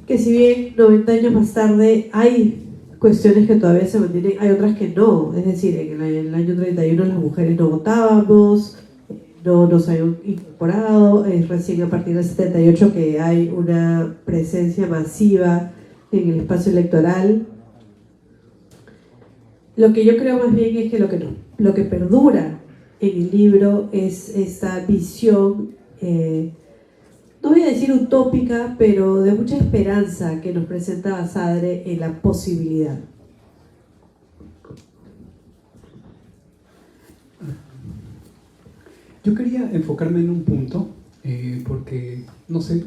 que si bien 90 años más tarde hay cuestiones que todavía se mantienen, hay otras que no. Es decir, en el año 31 las mujeres no votábamos, no nos habían incorporado, es recién a partir del 78 que hay una presencia masiva en el espacio electoral. Lo que yo creo más bien es que lo que perdura en el libro es esta visión, no voy a decir utópica, pero de mucha esperanza que nos presenta Basadre en la posibilidad. Yo quería enfocarme en un punto, porque, no sé,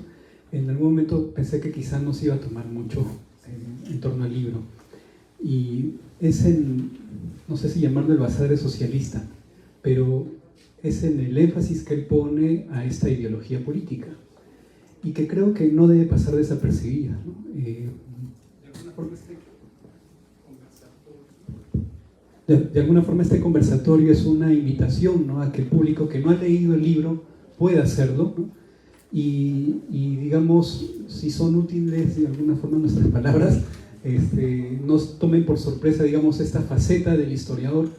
en algún momento pensé que quizás no se iba a tomar mucho en torno al libro. Y es no sé si llamarlo el Basadre socialista, pero es en el énfasis que él pone a esta ideología política, y que creo que no debe pasar desapercibida, ¿no? De alguna forma este conversatorio es una invitación, ¿no?, a que el público que no ha leído el libro pueda hacerlo, ¿no? Y digamos, si son útiles de alguna forma nuestras palabras, nos tomen por sorpresa, digamos, esta faceta del historiador,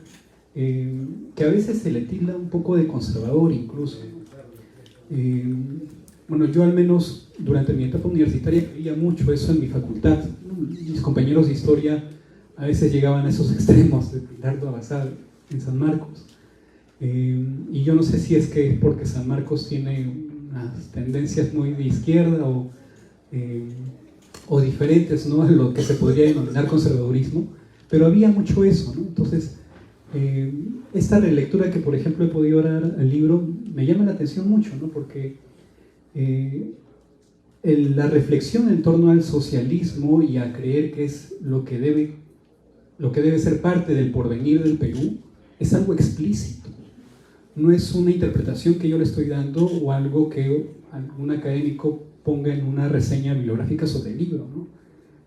que a veces se le tilda un poco de conservador incluso. Bueno, yo al menos durante mi etapa universitaria veía mucho eso en mi facultad, ¿no? Mis compañeros de historia a veces llegaban a esos extremos de Pilardo a Basadre en San Marcos. Y yo no sé si es que es porque San Marcos tiene unas tendencias muy de izquierda o diferentes, ¿no?, a lo que se podría denominar conservadurismo, pero había mucho eso, ¿no? Entonces, esta relectura que, por ejemplo, he podido dar al libro me llama la atención mucho, ¿no? Porque la reflexión en torno al socialismo y a creer que es lo que debe ser parte del porvenir del Perú es algo explícito. No es una interpretación que yo le estoy dando o algo que algún académico ponga en una reseña bibliográfica sobre el libro, ¿no?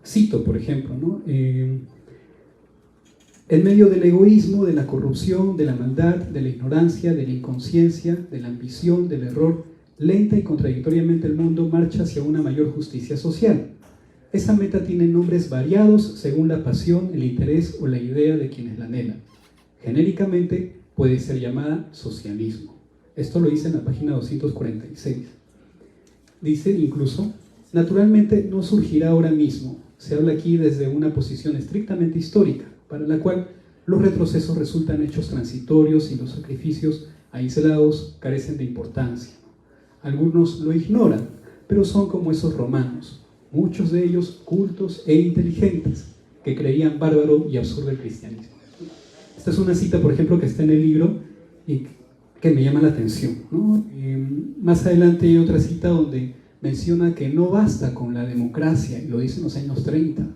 Cito, por ejemplo, ¿no? En medio del egoísmo, de la corrupción, de la maldad, de la ignorancia, de la inconsciencia, de la ambición, del error, lenta y contradictoriamente el mundo marcha hacia una mayor justicia social. Esa meta tiene nombres variados según la pasión, el interés o la idea de quienes la anhelan. Genéricamente puede ser llamada socialismo. Esto lo dice en la página 246. Dice incluso, naturalmente no surgirá ahora mismo. Se habla aquí desde una posición estrictamente histórica, para la cual los retrocesos resultan hechos transitorios y los sacrificios aislados carecen de importancia. Algunos lo ignoran, pero son como esos romanos, muchos de ellos cultos e inteligentes, que creían bárbaro y absurdo el cristianismo. Esta es una cita, por ejemplo, que está en el libro y que me llama la atención, ¿no? Más adelante hay otra cita donde menciona que no basta con la democracia, y lo dice en los años 30,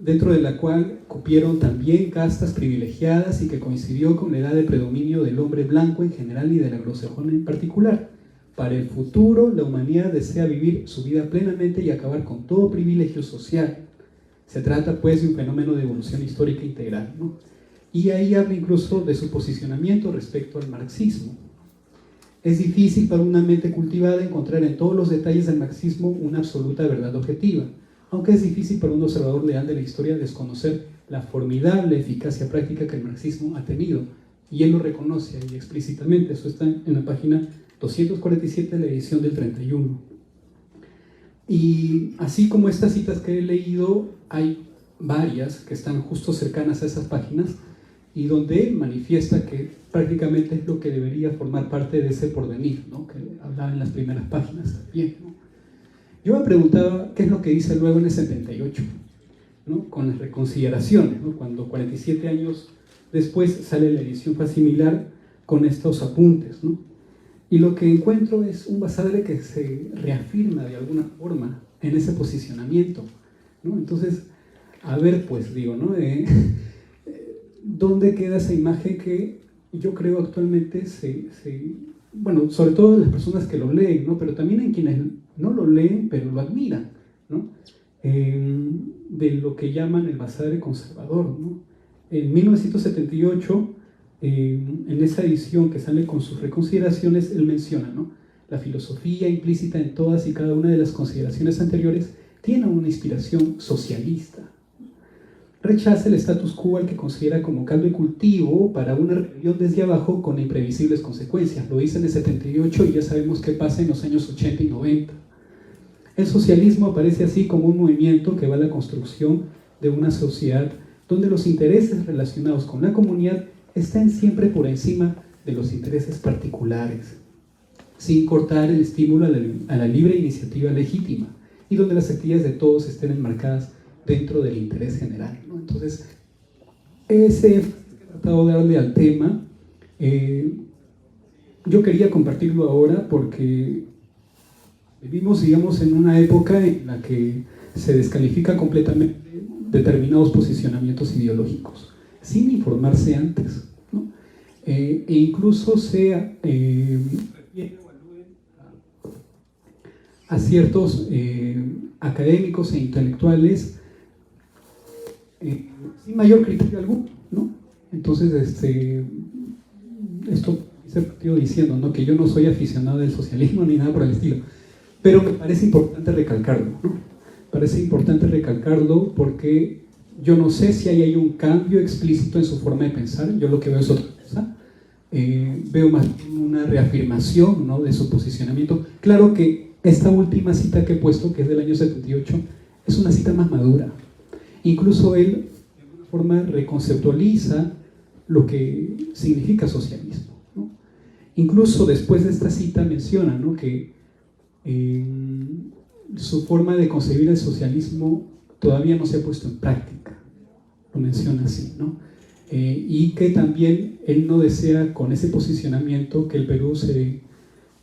dentro de la cual cupieron también castas privilegiadas y que coincidió con la edad de predominio del hombre blanco en general y del anglosajón en particular. Para el futuro, la humanidad desea vivir su vida plenamente y acabar con todo privilegio social. Se trata pues de un fenómeno de evolución histórica integral, ¿no? Y ahí habla incluso de su posicionamiento respecto al marxismo. Es difícil para una mente cultivada encontrar en todos los detalles del marxismo una absoluta verdad objetiva, aunque es difícil para un observador leal de la historia desconocer la formidable eficacia práctica que el marxismo ha tenido, y él lo reconoce ahí explícitamente. Eso está en la página 247 de la edición del 31. Y así como estas citas que he leído, hay varias que están justo cercanas a esas páginas y donde él manifiesta que prácticamente es lo que debería formar parte de ese porvenir, ¿no?, que hablaba en las primeras páginas también, ¿no? Yo me preguntaba qué es lo que dice luego en el 78, ¿no?, con las reconsideraciones, ¿no?, cuando 47 años después sale la edición similar con estos apuntes, ¿no? Y lo que encuentro es un Basadre que se reafirma de alguna forma en ese posicionamiento, ¿no? Entonces, a ver, pues digo, ¿no?, ¿dónde queda esa imagen que yo creo actualmente bueno, sobre todo en las personas que lo leen, ¿no?, pero también en quienes no lo leen, pero lo admiran, ¿no?, de lo que llaman el Basadre conservador, ¿no? En 1978, en esa edición que sale con sus reconsideraciones, él menciona, ¿no?, la filosofía implícita en todas y cada una de las consideraciones anteriores tiene una inspiración socialista. Rechaza el status quo al que considera como caldo de cultivo para una rebelión desde abajo con imprevisibles consecuencias. Lo dice en el 78 y ya sabemos qué pasa en los años 80 y 90. El socialismo aparece así como un movimiento que va a la construcción de una sociedad donde los intereses relacionados con la comunidad estén siempre por encima de los intereses particulares, sin cortar el estímulo a la libre iniciativa legítima, y donde las actividades de todos estén enmarcadas dentro del interés general, ¿no? Entonces, ese énfasis que he tratado de darle al tema, yo quería compartirlo ahora porque vivimos, digamos, en una época en la que se descalifica completamente determinados posicionamientos ideológicos, sin informarse antes, ¿no? E incluso se a ciertos académicos e intelectuales sin mayor criterio alguno, ¿no? Entonces, esto se partió diciendo, ¿no?, que yo no soy aficionado del socialismo ni nada por el estilo, pero me parece importante recalcarlo, ¿no?, parece importante recalcarlo porque yo no sé si hay un cambio explícito en su forma de pensar, yo lo que veo es otra cosa. Veo más una reafirmación, ¿no?, de su posicionamiento. Claro que esta última cita que he puesto, que es del año 78, es una cita más madura. Incluso él, de alguna forma, reconceptualiza lo que significa socialismo, ¿no? Incluso después de esta cita menciona, ¿no?, que su forma de concebir el socialismo todavía no se ha puesto en práctica, lo menciona así, ¿no? Y que también él no desea con ese posicionamiento que el Perú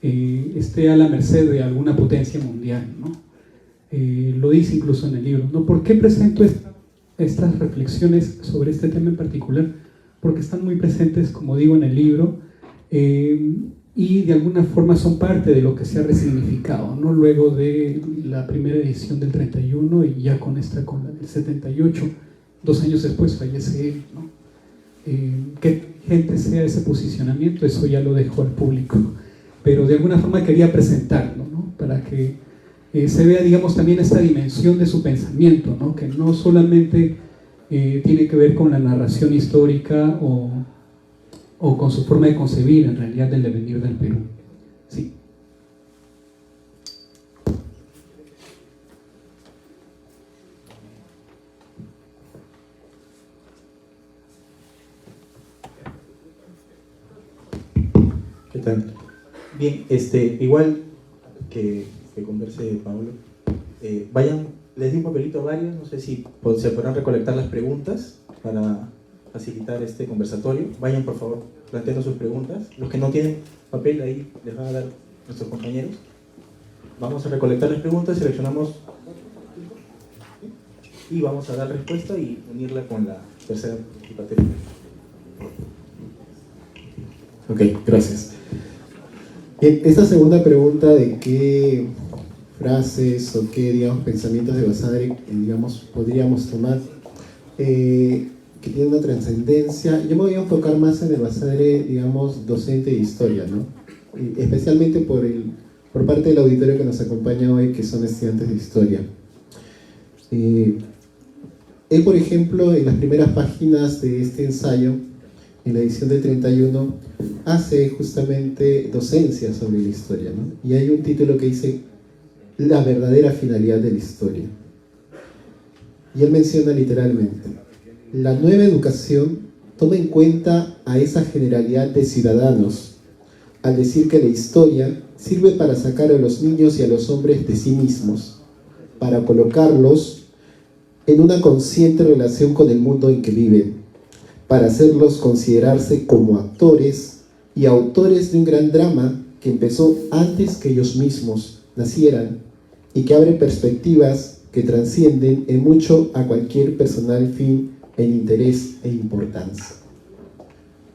esté a la merced de alguna potencia mundial, ¿no? Lo dice incluso en el libro, ¿no? ¿Por qué presento estas reflexiones sobre este tema en particular? Porque están muy presentes, como digo, en el libro, y de alguna forma son parte de lo que se ha resignificado, ¿no? Luego de la primera edición del 31 y ya con la del 78, 2 años después fallece él, ¿no? Qué gente sea ese posicionamiento, eso ya lo dejo al público, pero de alguna forma quería presentarlo, ¿no?, para que se vea, digamos, también esta dimensión de su pensamiento, ¿no?, que no solamente tiene que ver con la narración histórica o con su forma de concebir en realidad del devenir del Perú. Sí. ¿Qué tal? Bien, igual que converse Pablo, les di un papelito a varios, no sé si se podrán recolectar las preguntas para facilitar este conversatorio. Vayan, por favor, planteando sus preguntas. Los que no tienen papel, ahí les van a dar nuestros compañeros. Vamos a recolectar las preguntas, seleccionamos y vamos a dar respuesta y unirla con la tercera parte. Ok, gracias. Bien, esta segunda pregunta de qué frases o qué, digamos, pensamientos de Basadre, digamos, podríamos tomar, que tiene una trascendencia. Yo me voy a enfocar más en el Basadre, digamos, docente de historia, ¿no? Y especialmente por parte del auditorio que nos acompaña hoy, que son estudiantes de historia. Él, por ejemplo, en las primeras páginas de este ensayo, en la edición de 31, hace justamente docencia sobre la historia, ¿no? Y hay un título que dice La verdadera finalidad de la historia. Y él menciona literalmente: la nueva educación toma en cuenta a esa generalidad de ciudadanos, al decir que la historia sirve para sacar a los niños y a los hombres de sí mismos, para colocarlos en una consciente relación con el mundo en que viven, para hacerlos considerarse como actores y autores de un gran drama que empezó antes que ellos mismos nacieran y que abre perspectivas que trascienden en mucho a cualquier personal fin en interés e importancia,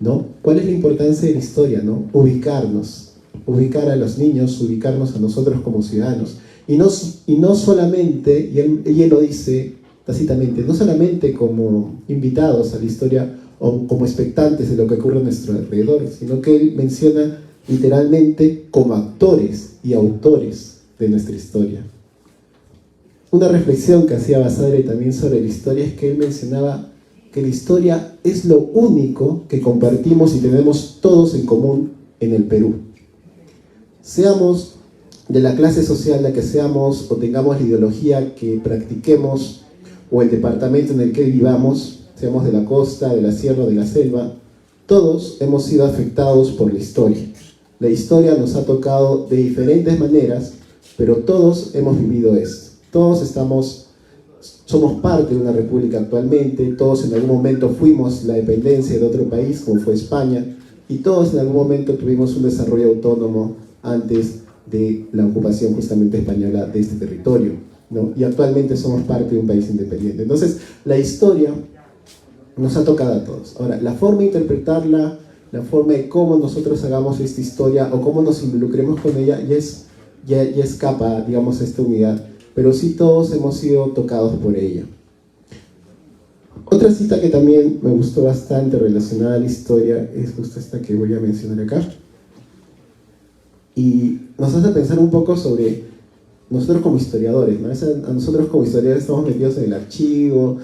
¿no? ¿Cuál es la importancia de la historia, no? Ubicarnos, ubicar a los niños, ubicarnos a nosotros como ciudadanos, y no solamente, y él lo dice tácitamente, no solamente como invitados a la historia o como expectantes de lo que ocurre a nuestro alrededor, sino que él menciona literalmente como actores y autores de nuestra historia. Una reflexión que hacía Basadre también sobre la historia es que él mencionaba que la historia es lo único que compartimos y tenemos todos en común en el Perú. Seamos de la clase social la que seamos o tengamos la ideología que practiquemos o el departamento en el que vivamos, seamos de la costa, de la sierra o de la selva, todos hemos sido afectados por la historia. La historia nos ha tocado de diferentes maneras, pero todos hemos vivido esto. Todos somos parte de una república actualmente, todos en algún momento fuimos la dependencia de otro país, como fue España, y todos en algún momento tuvimos un desarrollo autónomo antes de la ocupación justamente española de este territorio, ¿no? Y actualmente somos parte de un país independiente. Entonces, la historia nos ha tocado a todos. Ahora, la forma de interpretarla, la forma de cómo nosotros hagamos esta historia o cómo nos involucremos con ella, ya escapa, digamos, esta unidad. Pero sí todos hemos sido tocados por ella. Otra cita que también me gustó bastante relacionada a la historia es justo esta que voy a mencionar acá. Y nos hace pensar un poco sobre nosotros como historiadores, ¿no? A nosotros como historiadores estamos metidos en el archivo,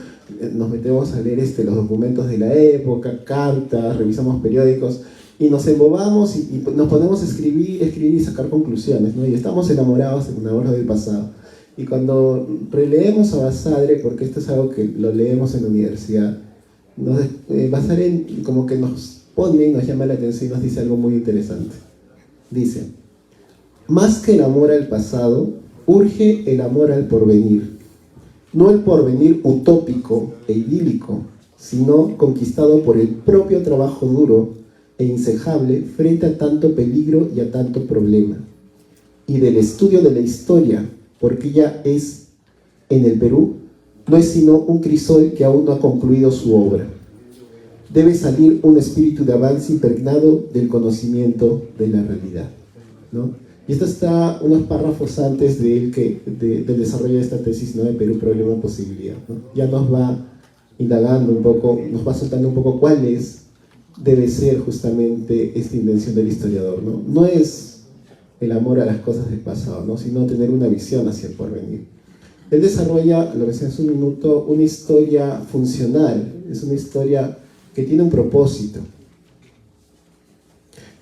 nos metemos a leer los documentos de la época, cartas, revisamos periódicos, y nos embobamos y nos ponemos a escribir y sacar conclusiones, ¿no? Y estamos enamorados del pasado. Y cuando releemos a Basadre, porque esto es algo que lo leemos en la universidad, Basadre como que nos pone, nos llama la atención y nos dice algo muy interesante. Dice: más que el amor al pasado, urge el amor al porvenir. No el porvenir utópico e idílico, sino conquistado por el propio trabajo duro e insejable frente a tanto peligro y a tanto problema. Y del estudio de la historia, porque ella es, en el Perú, no es sino un crisol que aún no ha concluido su obra. Debe salir un espíritu de avance impregnado del conocimiento de la realidad, ¿no? Y esto está unos párrafos antes del desarrollo de esta tesis, ¿no? De Perú, problema, posibilidad, ¿no? Ya nos va indagando un poco, nos va soltando un poco cuál debe ser justamente esta intención del historiador, ¿no? No es el amor a las cosas del pasado, ¿no? Sino tener una visión hacia el porvenir. Él desarrolla, lo decía hace un minuto, una historia funcional, es una historia que tiene un propósito.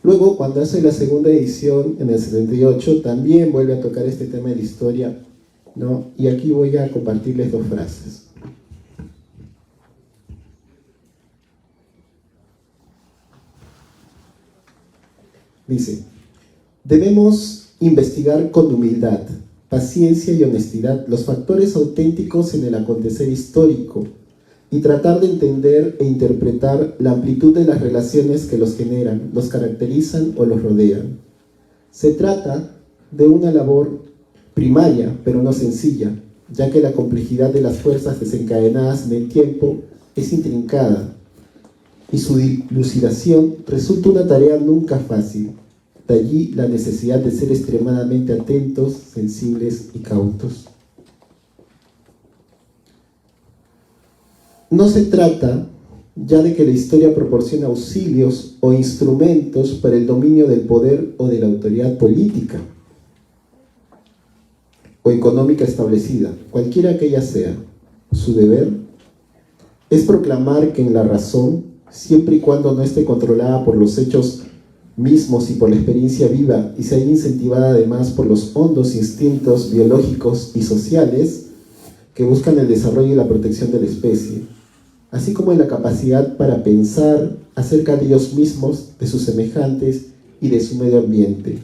Luego, cuando hace la segunda edición, en el 78, también vuelve a tocar este tema de la historia, ¿no? Y aquí voy a compartirles dos frases. Dice: debemos investigar con humildad, paciencia y honestidad los factores auténticos en el acontecer histórico y tratar de entender e interpretar la amplitud de las relaciones que los generan, los caracterizan o los rodean. Se trata de una labor primaria, pero no sencilla, ya que la complejidad de las fuerzas desencadenadas en el tiempo es intrincada y su dilucidación resulta una tarea nunca fácil. De allí la necesidad de ser extremadamente atentos, sensibles y cautos. No se trata ya de que la historia proporcione auxilios o instrumentos para el dominio del poder o de la autoridad política o económica establecida, cualquiera que ella sea. Su deber es proclamar que en la razón, siempre y cuando no esté controlada por los hechos mismos y por la experiencia viva y sea incentivada además por los hondos instintos biológicos y sociales que buscan el desarrollo y la protección de la especie, así como en la capacidad para pensar acerca de ellos mismos, de sus semejantes y de su medio ambiente,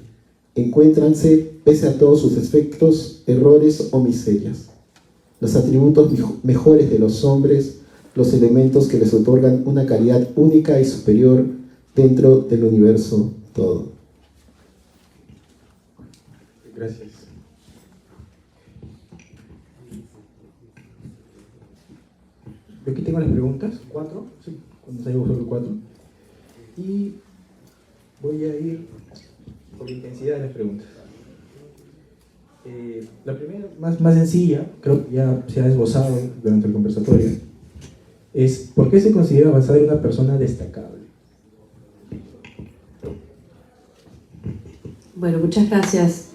encuéntranse, pese a todos sus defectos, errores o miserias, los atributos mejores de los hombres, los elementos que les otorgan una calidad única y superior dentro del universo todo. Gracias. Yo aquí tengo las preguntas, 4, sí, cuando salgo sobre 4. Y voy a ir por la intensidad de las preguntas. La primera, más sencilla, creo que ya se ha esbozado durante el conversatorio, es ¿por qué se considera Basadre una persona destacable? Bueno, muchas gracias.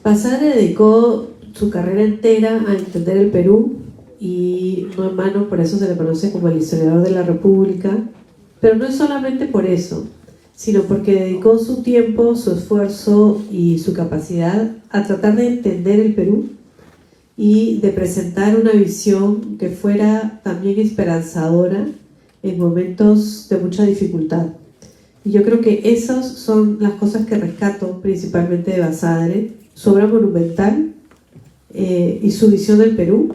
Basadre dedicó su carrera entera a entender el Perú y no en vano por eso se le conoce como el historiador de la República, pero no es solamente por eso, sino porque dedicó su tiempo, su esfuerzo y su capacidad a tratar de entender el Perú y de presentar una visión que fuera también esperanzadora en momentos de mucha dificultad. Y yo creo que esas son las cosas que rescato principalmente de Basadre, su obra monumental y su visión del Perú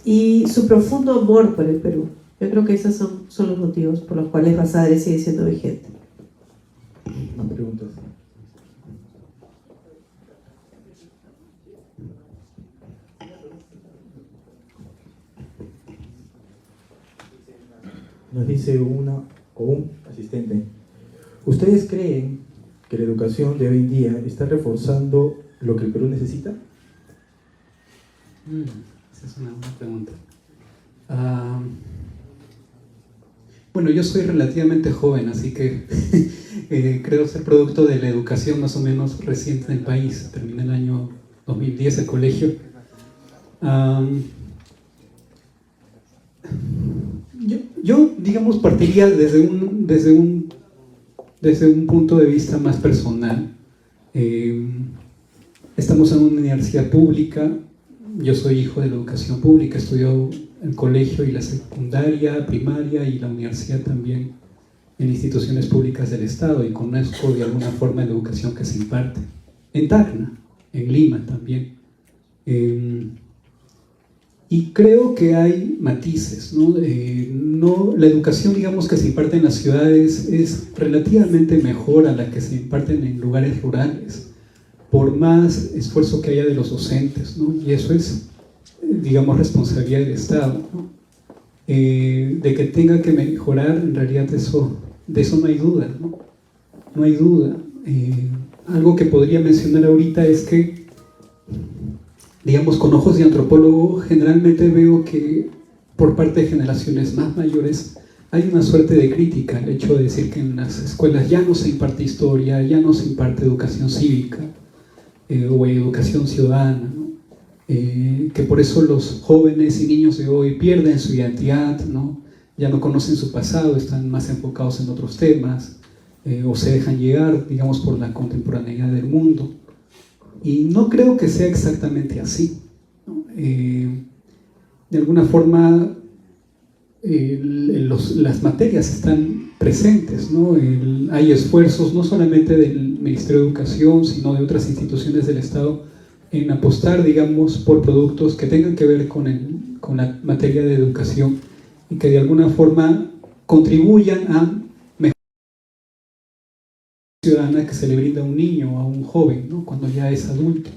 y su profundo amor por el Perú. Yo creo que esos son los motivos por los cuales Basadre sigue siendo vigente. Más preguntas. Nos dice una o un asistente: ¿ustedes creen que la educación de hoy en día está reforzando lo que el Perú necesita? Esa es una buena pregunta. Bueno, yo soy relativamente joven, así que creo ser producto de la educación más o menos reciente en el país. Terminé el año 2010 el colegio. Yo, digamos, partiría desde un punto de vista más personal. Estamos en una universidad pública, yo soy hijo de la educación pública, estudió el colegio y la secundaria, primaria y la universidad también en instituciones públicas del Estado, y conozco de alguna forma la educación que se imparte en Tacna, en Lima también. Y creo que hay matices, ¿no? La educación, digamos, que se imparte en las ciudades es relativamente mejor a la que se imparten en lugares rurales, por más esfuerzo que haya de los docentes, ¿no? Y eso es, digamos, responsabilidad del Estado, ¿no? De que tenga que mejorar, en realidad de eso no hay duda, ¿no? No hay duda. Algo que podría mencionar ahorita es que, digamos, con ojos de antropólogo, generalmente veo que por parte de generaciones más mayores hay una suerte de crítica al hecho de decir que en las escuelas ya no se imparte historia, ya no se imparte educación cívica o educación ciudadana, ¿no? Que por eso los jóvenes y niños de hoy pierden su identidad, ¿no? Ya no conocen su pasado, están más enfocados en otros temas, o se dejan llegar, digamos, por la contemporaneidad del mundo. Y no creo que sea exactamente así, ¿no? De alguna forma, las materias están presentes, ¿no? Hay esfuerzos no solamente del Ministerio de Educación, sino de otras instituciones del Estado en apostar, digamos, por productos que tengan que ver con la materia de educación y que de alguna forma contribuyan a mejorar la ciudadana que se le brinda a un niño o a un joven, ¿no? Cuando ya es adulto.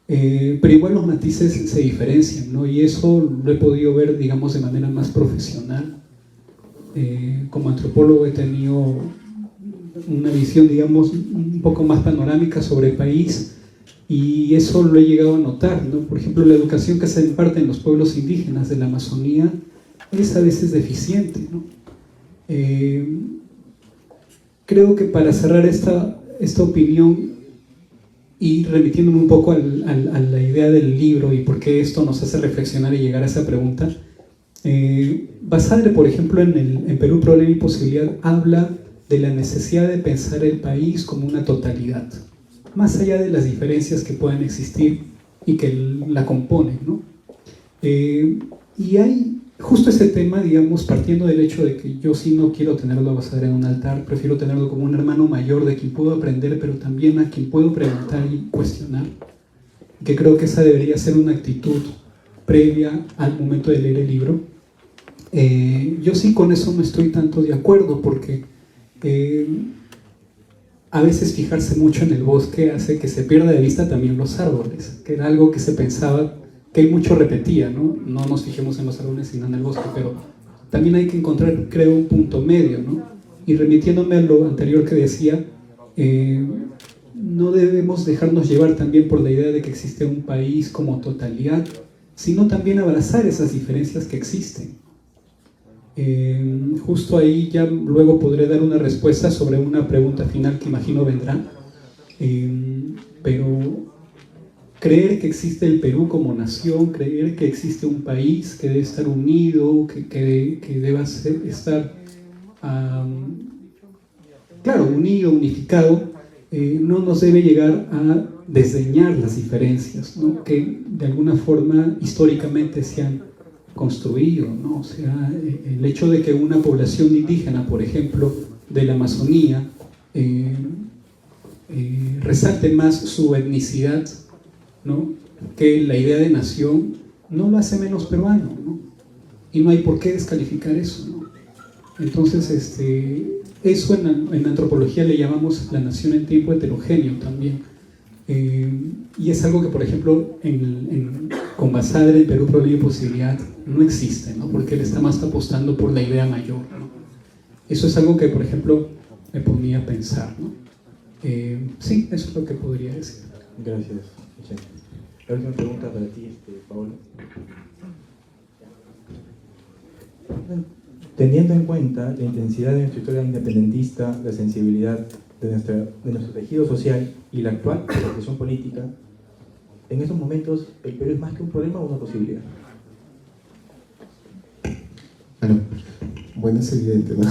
Pero igual los matices se diferencian, ¿no? Y eso lo he podido ver, digamos, de manera más profesional. Como antropólogo he tenido una visión, digamos, un poco más panorámica sobre el país, y eso lo he llegado a notar, ¿no? Por ejemplo, la educación que se imparte en los pueblos indígenas de la Amazonía es a veces deficiente, ¿no? Creo que para cerrar esta opinión y remitiéndome un poco a la idea del libro y por qué esto nos hace reflexionar y llegar a esa pregunta, Basadre, por ejemplo, en Perú, Problema y Posibilidad, habla de la necesidad de pensar el país como una totalidad, más allá de las diferencias que puedan existir y que la componen, ¿no? Y hay justo ese tema, digamos, partiendo del hecho de que yo sí no quiero tenerlo a Basadre en un altar, prefiero tenerlo como un hermano mayor de quien puedo aprender, pero también a quien puedo preguntar y cuestionar, que creo que esa debería ser una actitud previa al momento de leer el libro. Yo sí con eso no estoy tanto de acuerdo, porque a veces fijarse mucho en el bosque hace que se pierda de vista también los árboles, que era algo que se pensaba que hay mucho repetía, ¿no? No nos fijemos en los árboles sino en el bosque, pero también hay que encontrar, creo, un punto medio, ¿no? Y remitiéndome a lo anterior que decía, no debemos dejarnos llevar también por la idea de que existe un país como totalidad, sino también abrazar esas diferencias que existen. Justo ahí ya luego podré dar una respuesta sobre una pregunta final que imagino vendrá, pero creer que existe el Perú como nación, creer que existe un país que debe estar unido, que deba estar, claro, unido, unificado, no nos debe llegar a desdeñar las diferencias, ¿no? Que de alguna forma históricamente se han construido, ¿no? O sea, el hecho de que una población indígena, por ejemplo, de la Amazonía, resalte más su etnicidad, ¿no? Que la idea de nación, no lo hace menos peruano, ¿no? Y no hay por qué descalificar eso, ¿no? Entonces, eso en antropología le llamamos la nación en tiempo heterogéneo también. Y es algo que, por ejemplo, con Basadre, en Perú, Problema y Posibilidad, no existe, ¿no? Porque él está más apostando por la idea mayor, ¿no? Eso es algo que, por ejemplo, me ponía a pensar, ¿no? Sí, eso es lo que podría decir. Gracias. La última pregunta para ti, Paolo. Teniendo en cuenta la intensidad de nuestra historia independentista, la sensibilidad de nuestro tejido social y la actual situación política, en estos momentos el Perú es más que un problema o una posibilidad. Bueno, es evidente, ¿no?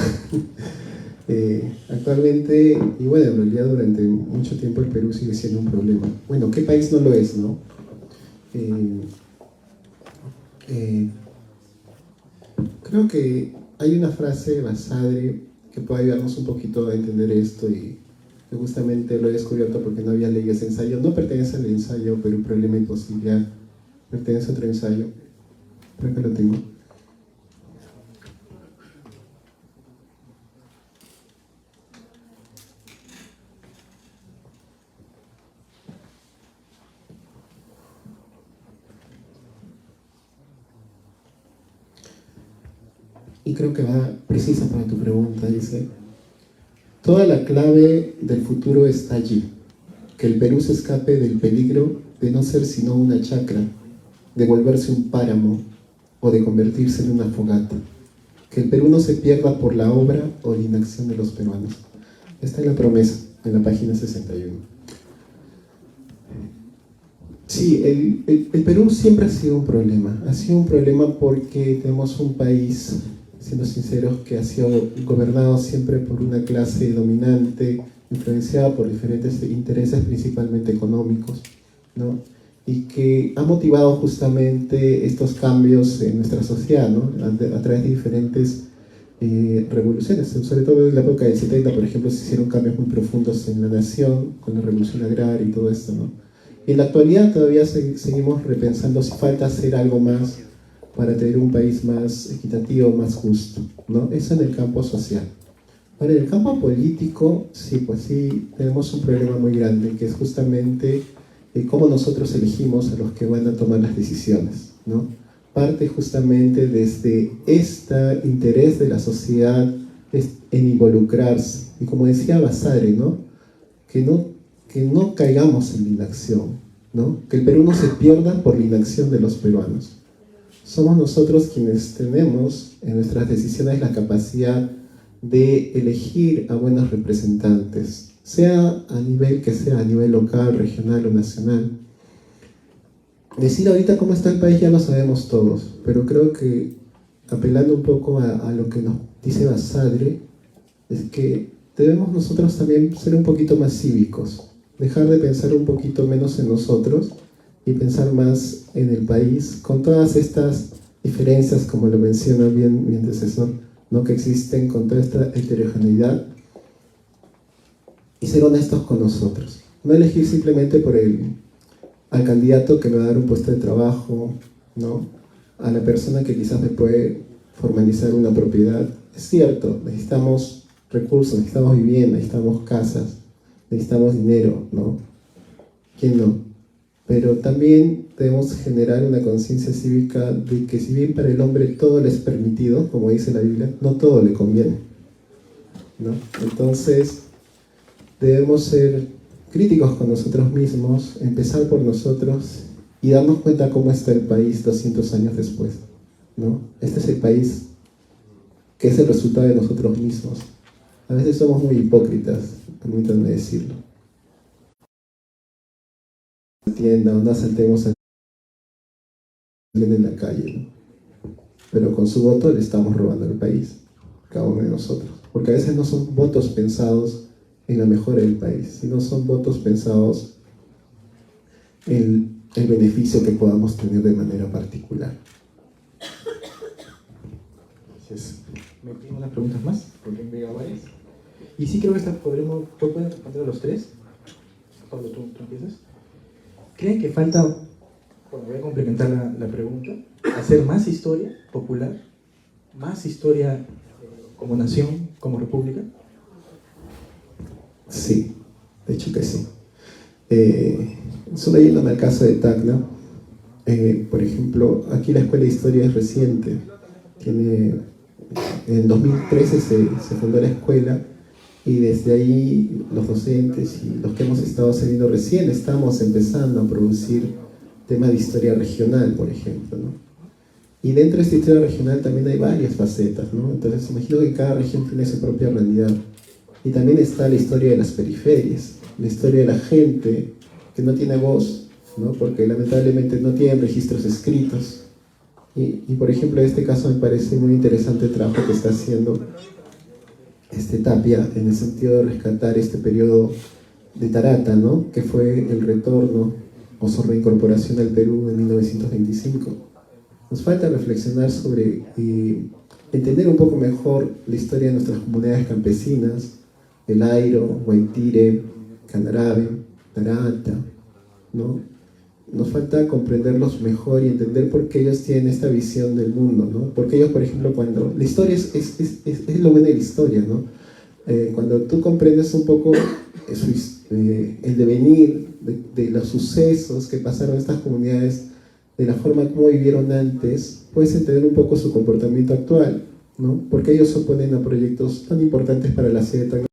Actualmente, y bueno, en realidad durante mucho tiempo el Perú sigue siendo un problema. Bueno, ¿qué país no lo es, no? Creo que hay una frase de Basadre que puede ayudarnos un poquito a entender esto, y justamente lo he descubierto porque no había leído ese ensayo. No pertenece al ensayo Perú, Problema y Posibilidad, pertenece a otro ensayo. Creo que lo tengo. Y creo que va precisa para tu pregunta. Dice: toda la clave del futuro está allí. Que el Perú se escape del peligro de no ser sino una chacra, de volverse un páramo o de convertirse en una fogata. Que el Perú no se pierda por la obra o la inacción de los peruanos. Esta es la promesa, en la página 61. Sí, el Perú siempre ha sido un problema. Ha sido un problema porque tenemos un país, siendo sinceros, que ha sido gobernado siempre por una clase dominante, influenciada por diferentes intereses, principalmente económicos, ¿no? Y que ha motivado justamente estos cambios en nuestra sociedad, ¿no? A través de diferentes revoluciones. Sobre todo en la época del 70, por ejemplo, se hicieron cambios muy profundos en la nación, con la revolución agraria y todo esto, ¿no? Y en la actualidad todavía seguimos repensando si falta hacer algo más para tener un país más equitativo, más justo, ¿no? Eso en el campo social. Ahora, en el campo político, sí, pues sí, tenemos un problema muy grande, que es justamente cómo nosotros elegimos a los que van a tomar las decisiones, ¿no? Parte justamente desde este interés de la sociedad en involucrarse. Y como decía Basadre, ¿no? Que no caigamos en la inacción, ¿no? Que el Perú no se pierda por la inacción de los peruanos. Somos nosotros quienes tenemos en nuestras decisiones la capacidad de elegir a buenos representantes, sea a nivel que sea, a nivel local, regional o nacional. Decir ahorita cómo está el país ya lo sabemos todos, pero creo que apelando un poco a lo que nos dice Basadre, es que debemos nosotros también ser un poquito más cívicos, dejar de pensar un poquito menos en nosotros y pensar más en el país, con todas estas diferencias, como lo menciona bien mi antecesor, ¿no? Que existen, con toda esta heterogeneidad, y ser honestos con nosotros. No elegir simplemente al candidato que me va a dar un puesto de trabajo, ¿no? A la persona que quizás me puede formalizar una propiedad. Es cierto, necesitamos recursos, necesitamos vivienda, necesitamos casas, necesitamos dinero, ¿no? ¿Quién no? Pero también debemos generar una conciencia cívica de que si bien para el hombre todo le es permitido, como dice la Biblia, no todo le conviene, ¿no? Entonces, debemos ser críticos con nosotros mismos, empezar por nosotros y darnos cuenta cómo está el país 200 años después, ¿no? Este es el país que es el resultado de nosotros mismos. A veces somos muy hipócritas, permítanme decirlo. Tienda o no asaltemos a alguien en la calle, ¿no? Pero con su voto le estamos robando el país, cada uno de nosotros. Porque a veces no son votos pensados en la mejora del país, sino son votos pensados en el beneficio que podamos tener de manera particular. Gracias. ¿Me piden unas preguntas más? Porque me llegado varias. Y sí creo que pueden responder a los tres. Pablo, tú empiezas. ¿Creen que falta, bueno, voy a complementar la pregunta, hacer más historia popular, más historia como nación, como república? Sí, de hecho que sí. Solo yéndome al caso de Tacna, por ejemplo, aquí la Escuela de Historia es reciente. En 2013 se fundó la escuela, y desde ahí los docentes y los que hemos estado saliendo recién estamos empezando a producir temas de historia regional, por ejemplo, ¿no? Y dentro de esta historia regional también hay varias facetas, ¿no? Entonces imagino que cada región tiene su propia realidad. Y también está la historia de las periferias, la historia de la gente que no tiene voz, ¿no? Porque lamentablemente no tienen registros escritos. Y por ejemplo, en este caso me parece muy interesante el trabajo que está haciendo Tapia en el sentido de rescatar este periodo de Tarata, ¿no? Que fue el retorno o su reincorporación al Perú en 1925. Nos falta reflexionar sobre entender un poco mejor la historia de nuestras comunidades campesinas, el Airo, Guaitire, Canarabe, Tarata, ¿no? Nos falta comprenderlos mejor y entender por qué ellos tienen esta visión del mundo, ¿no? Porque ellos, por ejemplo, cuando... La historia es lo bueno de la historia, ¿no? Cuando tú comprendes un poco el devenir de los sucesos que pasaron en estas comunidades, de la forma como vivieron antes, puedes entender un poco su comportamiento actual, ¿no? Porque ellos se oponen a proyectos tan importantes para la ciudad,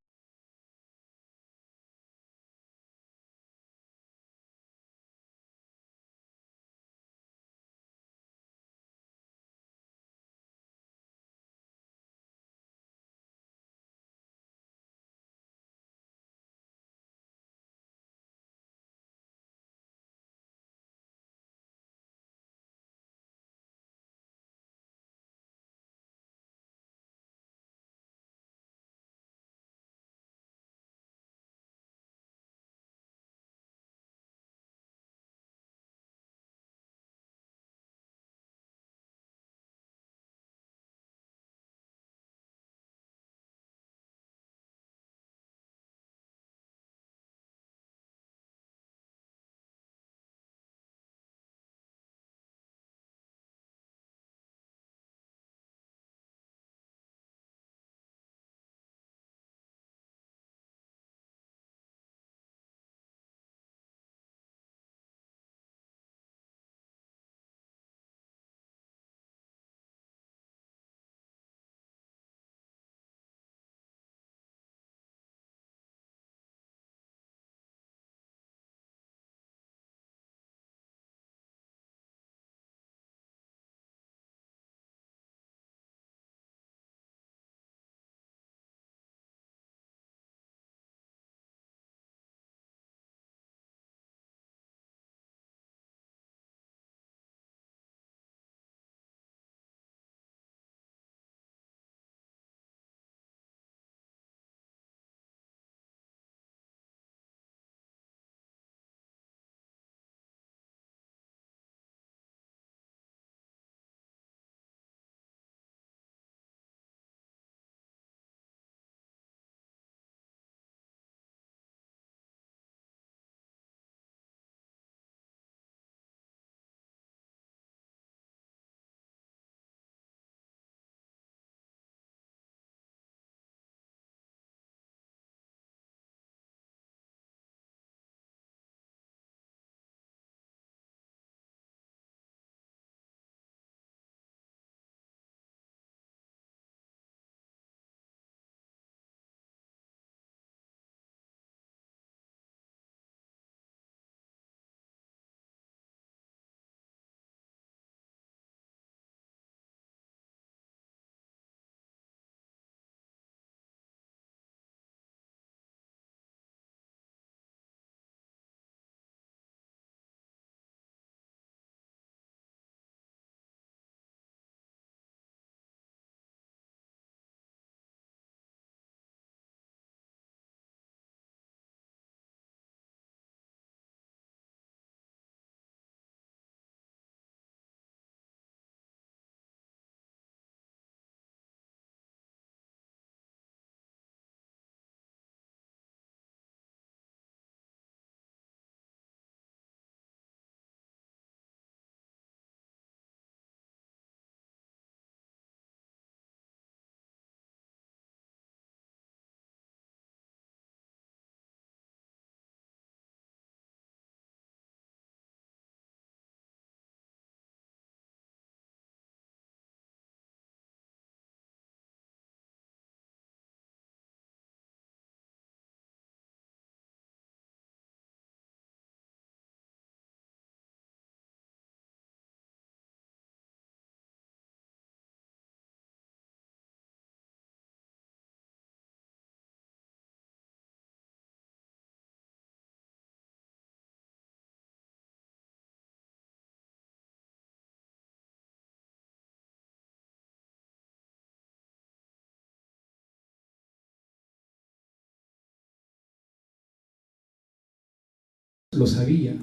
lo sabía,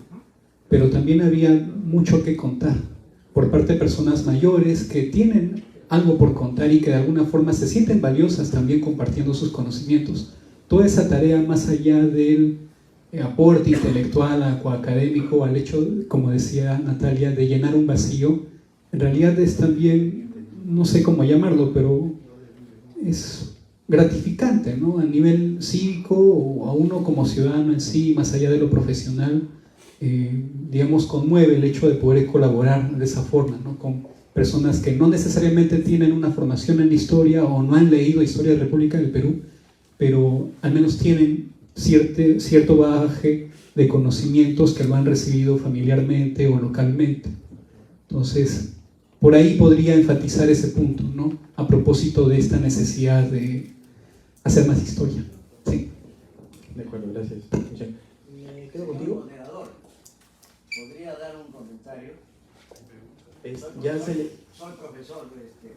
pero también había mucho que contar por parte de personas mayores que tienen algo por contar y que de alguna forma se sienten valiosas también compartiendo sus conocimientos. Toda esa tarea, más allá del aporte intelectual o académico, al hecho, como decía Natalia, de llenar un vacío, en realidad es también, no sé cómo llamarlo, pero es gratificante, ¿no? A nivel cívico o a uno como ciudadano en sí, más allá de lo profesional, digamos, conmueve el hecho de poder colaborar de esa forma, ¿no? Con personas que no necesariamente tienen una formación en historia o no han leído Historia de la República del Perú, pero al menos tienen cierto bagaje de conocimientos que lo han recibido familiarmente o localmente. Entonces, por ahí podría enfatizar ese punto, ¿no? A propósito de esta necesidad de hacer más historia. Sí. De acuerdo, gracias. ¿Me quedo contigo? Moderador, ¿podría dar un comentario? Soy profesor,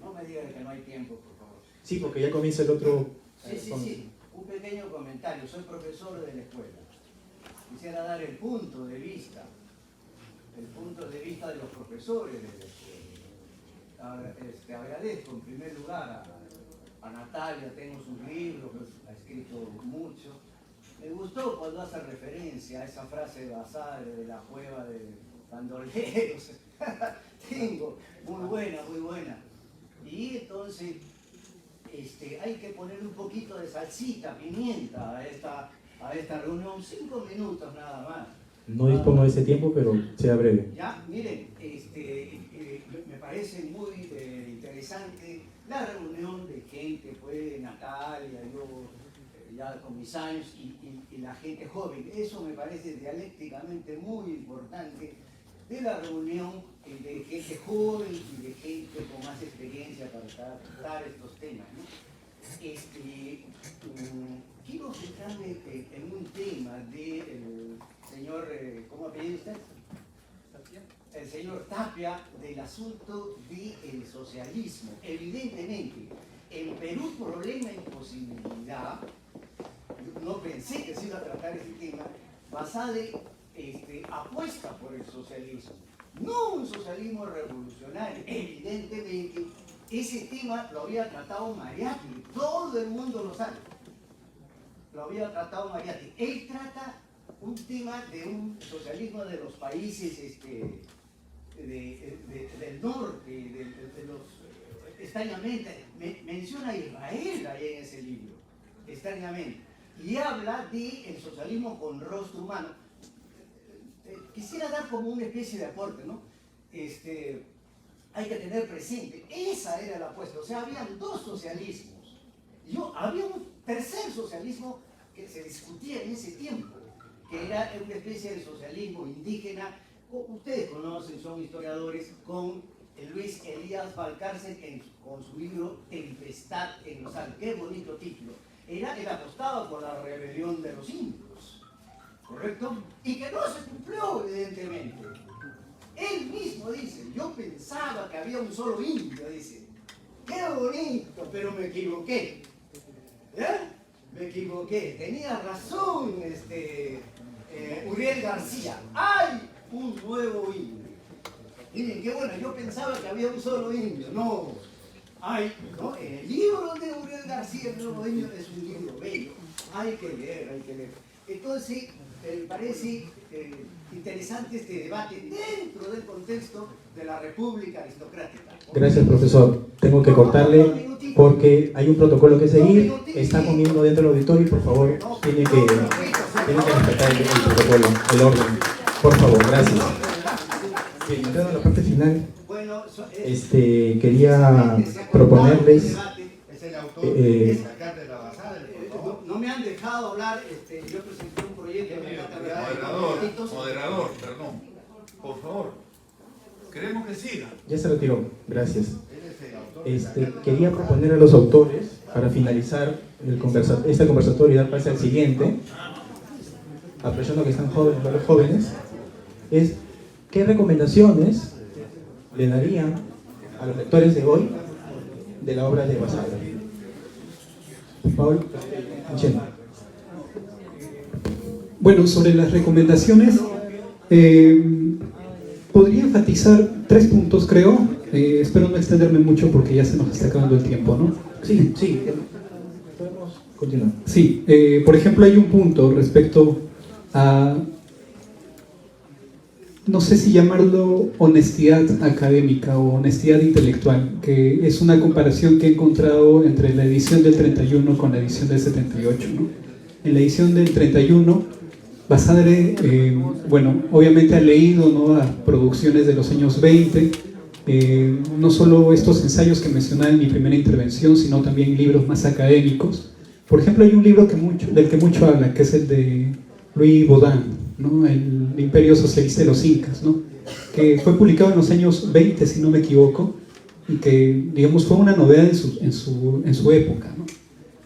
no me digan que no hay tiempo, por favor. Sí, porque ya comienza el otro... Sí, un pequeño comentario. Soy profesor de la escuela. Quisiera dar el punto de vista de los profesores de la escuela. Agradezco en primer lugar a Natalia, tengo sus libros, ha escrito mucho. Me gustó cuando hace referencia a esa frase de Basadre de la cueva de bandoleros. Tengo, muy buena. Y entonces hay que poner un poquito de salsita, pimienta a esta reunión, 5 minutos nada más. No dispongo de ese tiempo, pero sea breve. Ya, miren, me parece muy interesante la reunión de gente, pues Natalia, yo ya con mis años y la gente joven. Eso me parece dialécticamente muy importante, de la reunión de gente joven y de gente con más experiencia para tratar estos temas, ¿no? Quiero centrarme en un tema del señor, ¿cómo apellida usted? El señor Tapia, del asunto del socialismo. Evidentemente, en Perú, problema y posibilidad, no pensé que se iba a tratar ese tema. Basadre apuesta por el socialismo, no un socialismo revolucionario. Evidentemente, ese tema lo había tratado Mariátegui, todo el mundo lo sabe. Lo había tratado Mariátegui. Él trata un tema de un socialismo de los países del norte, de los extrañamente, menciona a Israel ahí en ese libro, extrañamente, y habla del socialismo con rostro humano. Quisiera dar como una especie de aporte, ¿no? Hay que tener presente, esa era la apuesta, o sea, habían dos socialismos, había un tercer socialismo que se discutía en ese tiempo, que era una especie de socialismo indígena. Ustedes conocen, son historiadores, con Luis Elías Valcárcel con su libro Tempestad en los Andes. Qué bonito título. Él apostaba por la rebelión de los indios, ¿correcto? Y que no se cumplió, evidentemente. Él mismo dice, yo pensaba que había un solo indio, dice. Qué bonito, pero me equivoqué. Me equivoqué. Tenía razón Uriel García. ¡Hay un nuevo indio! Miren, qué bueno, yo pensaba que había un solo indio. No, ¿no? El libro de Uriel García, el nuevo indio, es un libro bello. Hay que leer. Entonces, me parece interesante este debate dentro del contexto de la República Aristocrática. Gracias, profesor. Tengo que cortarle porque hay un protocolo que seguir. Está comiendo dentro del auditorio y por favor tiene que respetar el protocolo, el orden. Por favor, gracias. Bien, entrando a la parte final, quería proponerles... No me han dejado hablar, yo presenté un proyecto... Moderador, perdón. Por favor, queremos que siga. Ya se retiró, gracias. Quería proponer a los autores, para finalizar este conversatorio y dar paso al siguiente, apreciando que están los jóvenes, es qué recomendaciones le darían a los lectores de hoy de la obra de Basadre. Paul, Bueno, sobre las recomendaciones, podría enfatizar 3 puntos, creo. Espero no extenderme mucho porque ya se nos está acabando el tiempo, ¿no? Sí, podemos continuar. Sí, por ejemplo, hay un punto respecto a, no sé si llamarlo honestidad académica o honestidad intelectual, que es una comparación que he encontrado entre la edición del 31 con la edición del 78, ¿no? En la edición del 31, Basadre, bueno, obviamente ha leído, ¿no?, a producciones de los años 20, no solo estos ensayos que mencionaba en mi primera intervención, sino también libros más académicos. Por ejemplo, hay un libro del que mucho habla, que es el de Louis Baudin, ¿no?, El Imperio Socialista de los Incas, ¿no?, que fue publicado en los años 20, si no me equivoco, y que, digamos, fue una novedad en su época, ¿no?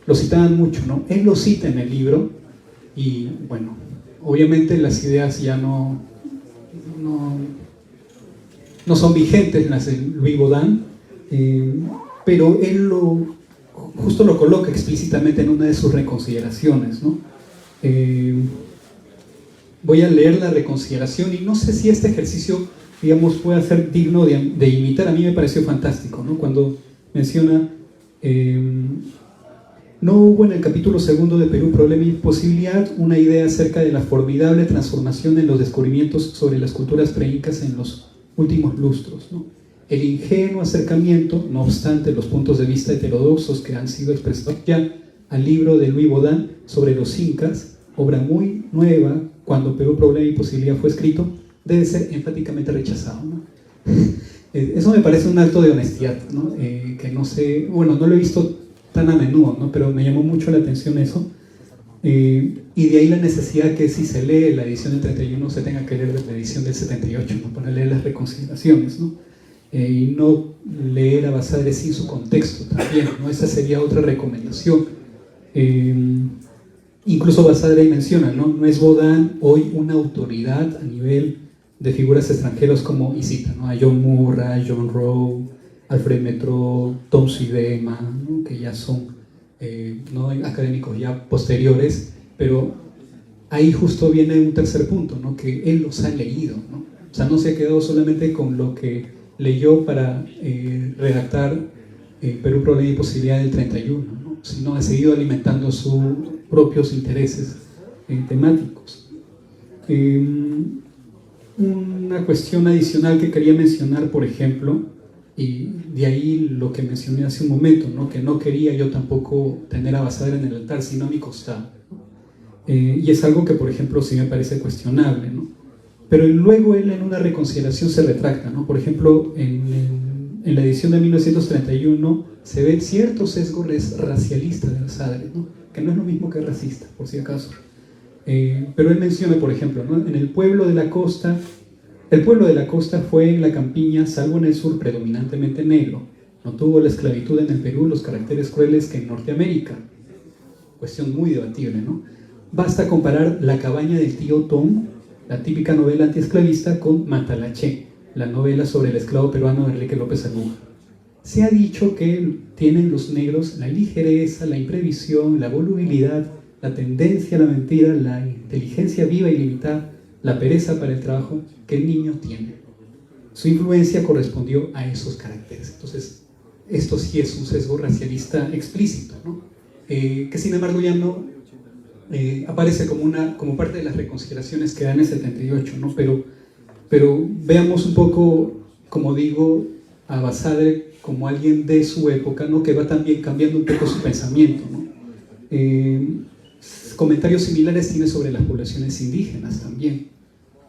Lo citaban mucho, ¿no? Él lo cita en el libro y, bueno, obviamente las ideas ya no son vigentes las de Louis Baudin, pero él justo lo coloca explícitamente en una de sus reconsideraciones, ¿no? Voy a leer la reconsideración y no sé si este ejercicio, digamos, puede ser digno de imitar. A mí me pareció fantástico, ¿no?, cuando menciona: no hubo en el capítulo 2 de Perú, Problema y Posibilidad una idea acerca de la formidable transformación en los descubrimientos sobre las culturas preincas en los últimos lustros, ¿no? El ingenuo acercamiento, no obstante los puntos de vista heterodoxos que han sido expresados ya al libro de Louis Baudin sobre los incas, obra muy nueva cuando Perú, Problema y Posibilidad fue escrito, debe ser enfáticamente rechazado, ¿no? Eso me parece un acto de honestidad, ¿no? Que no sé, bueno, no lo he visto tan a menudo, ¿no?, pero me llamó mucho la atención eso, y de ahí la necesidad que si se lee la edición del 31 se tenga que leer la edición del 78, ¿no?, para leer las reconsideraciones, ¿no? Y no leer a Basadre sin su contexto también, ¿no? Esa sería otra recomendación. Incluso Basadre menciona, ¿no?, no es Baudin hoy una autoridad a nivel de figuras extranjeras como, y cita, ¿no?, a John Murray, John Rowe, Alfred Metro, Tom Sidema, ¿no?, que ya son ¿no?, académicos ya posteriores, pero ahí justo viene un tercer punto, ¿no?, que él los ha leído, ¿no? O sea, no se ha quedado solamente con lo que leyó para redactar Perú, Problema y Posibilidad del 31, ¿no?, sino ha seguido alimentando sus propios intereses temáticos. Una cuestión adicional que quería mencionar, por ejemplo, y de ahí lo que mencioné hace un momento, ¿no?, que no quería yo tampoco tener a Basadre en el altar, sino a mi costado, ¿no? Y es algo que, por ejemplo, sí me parece cuestionable, ¿no? Pero luego él en una reconsideración se retracta, ¿no? Por ejemplo, en la edición de 1931 se ve cierto sesgo racialista de Basadre, ¿no?, que no es lo mismo que racista, por si acaso. Pero él menciona, por ejemplo, ¿no?, en el pueblo de la costa fue en la campiña, salvo en el sur, predominantemente negro. No tuvo la esclavitud en el Perú los caracteres crueles que en Norteamérica. Cuestión muy debatible, ¿no? Basta comparar La cabaña del tío Tom, la típica novela antiesclavista, con Matalaché, la novela sobre el esclavo peruano de Enrique López Aluga. Se ha dicho que tienen los negros la ligereza, la imprevisión, la volubilidad, la tendencia a la mentira, la inteligencia viva y limitada, la pereza para el trabajo que el niño tiene. Su influencia correspondió a esos caracteres. Entonces, esto sí es un sesgo racialista explícito, ¿no? Que sin embargo ya no aparece como parte de las reconsideraciones que da en el 78, ¿no? Pero veamos un poco, como digo, a Basadre como alguien de su época, ¿no?, que va también cambiando un poco su pensamiento, ¿no? Comentarios similares tiene sobre las poblaciones indígenas también,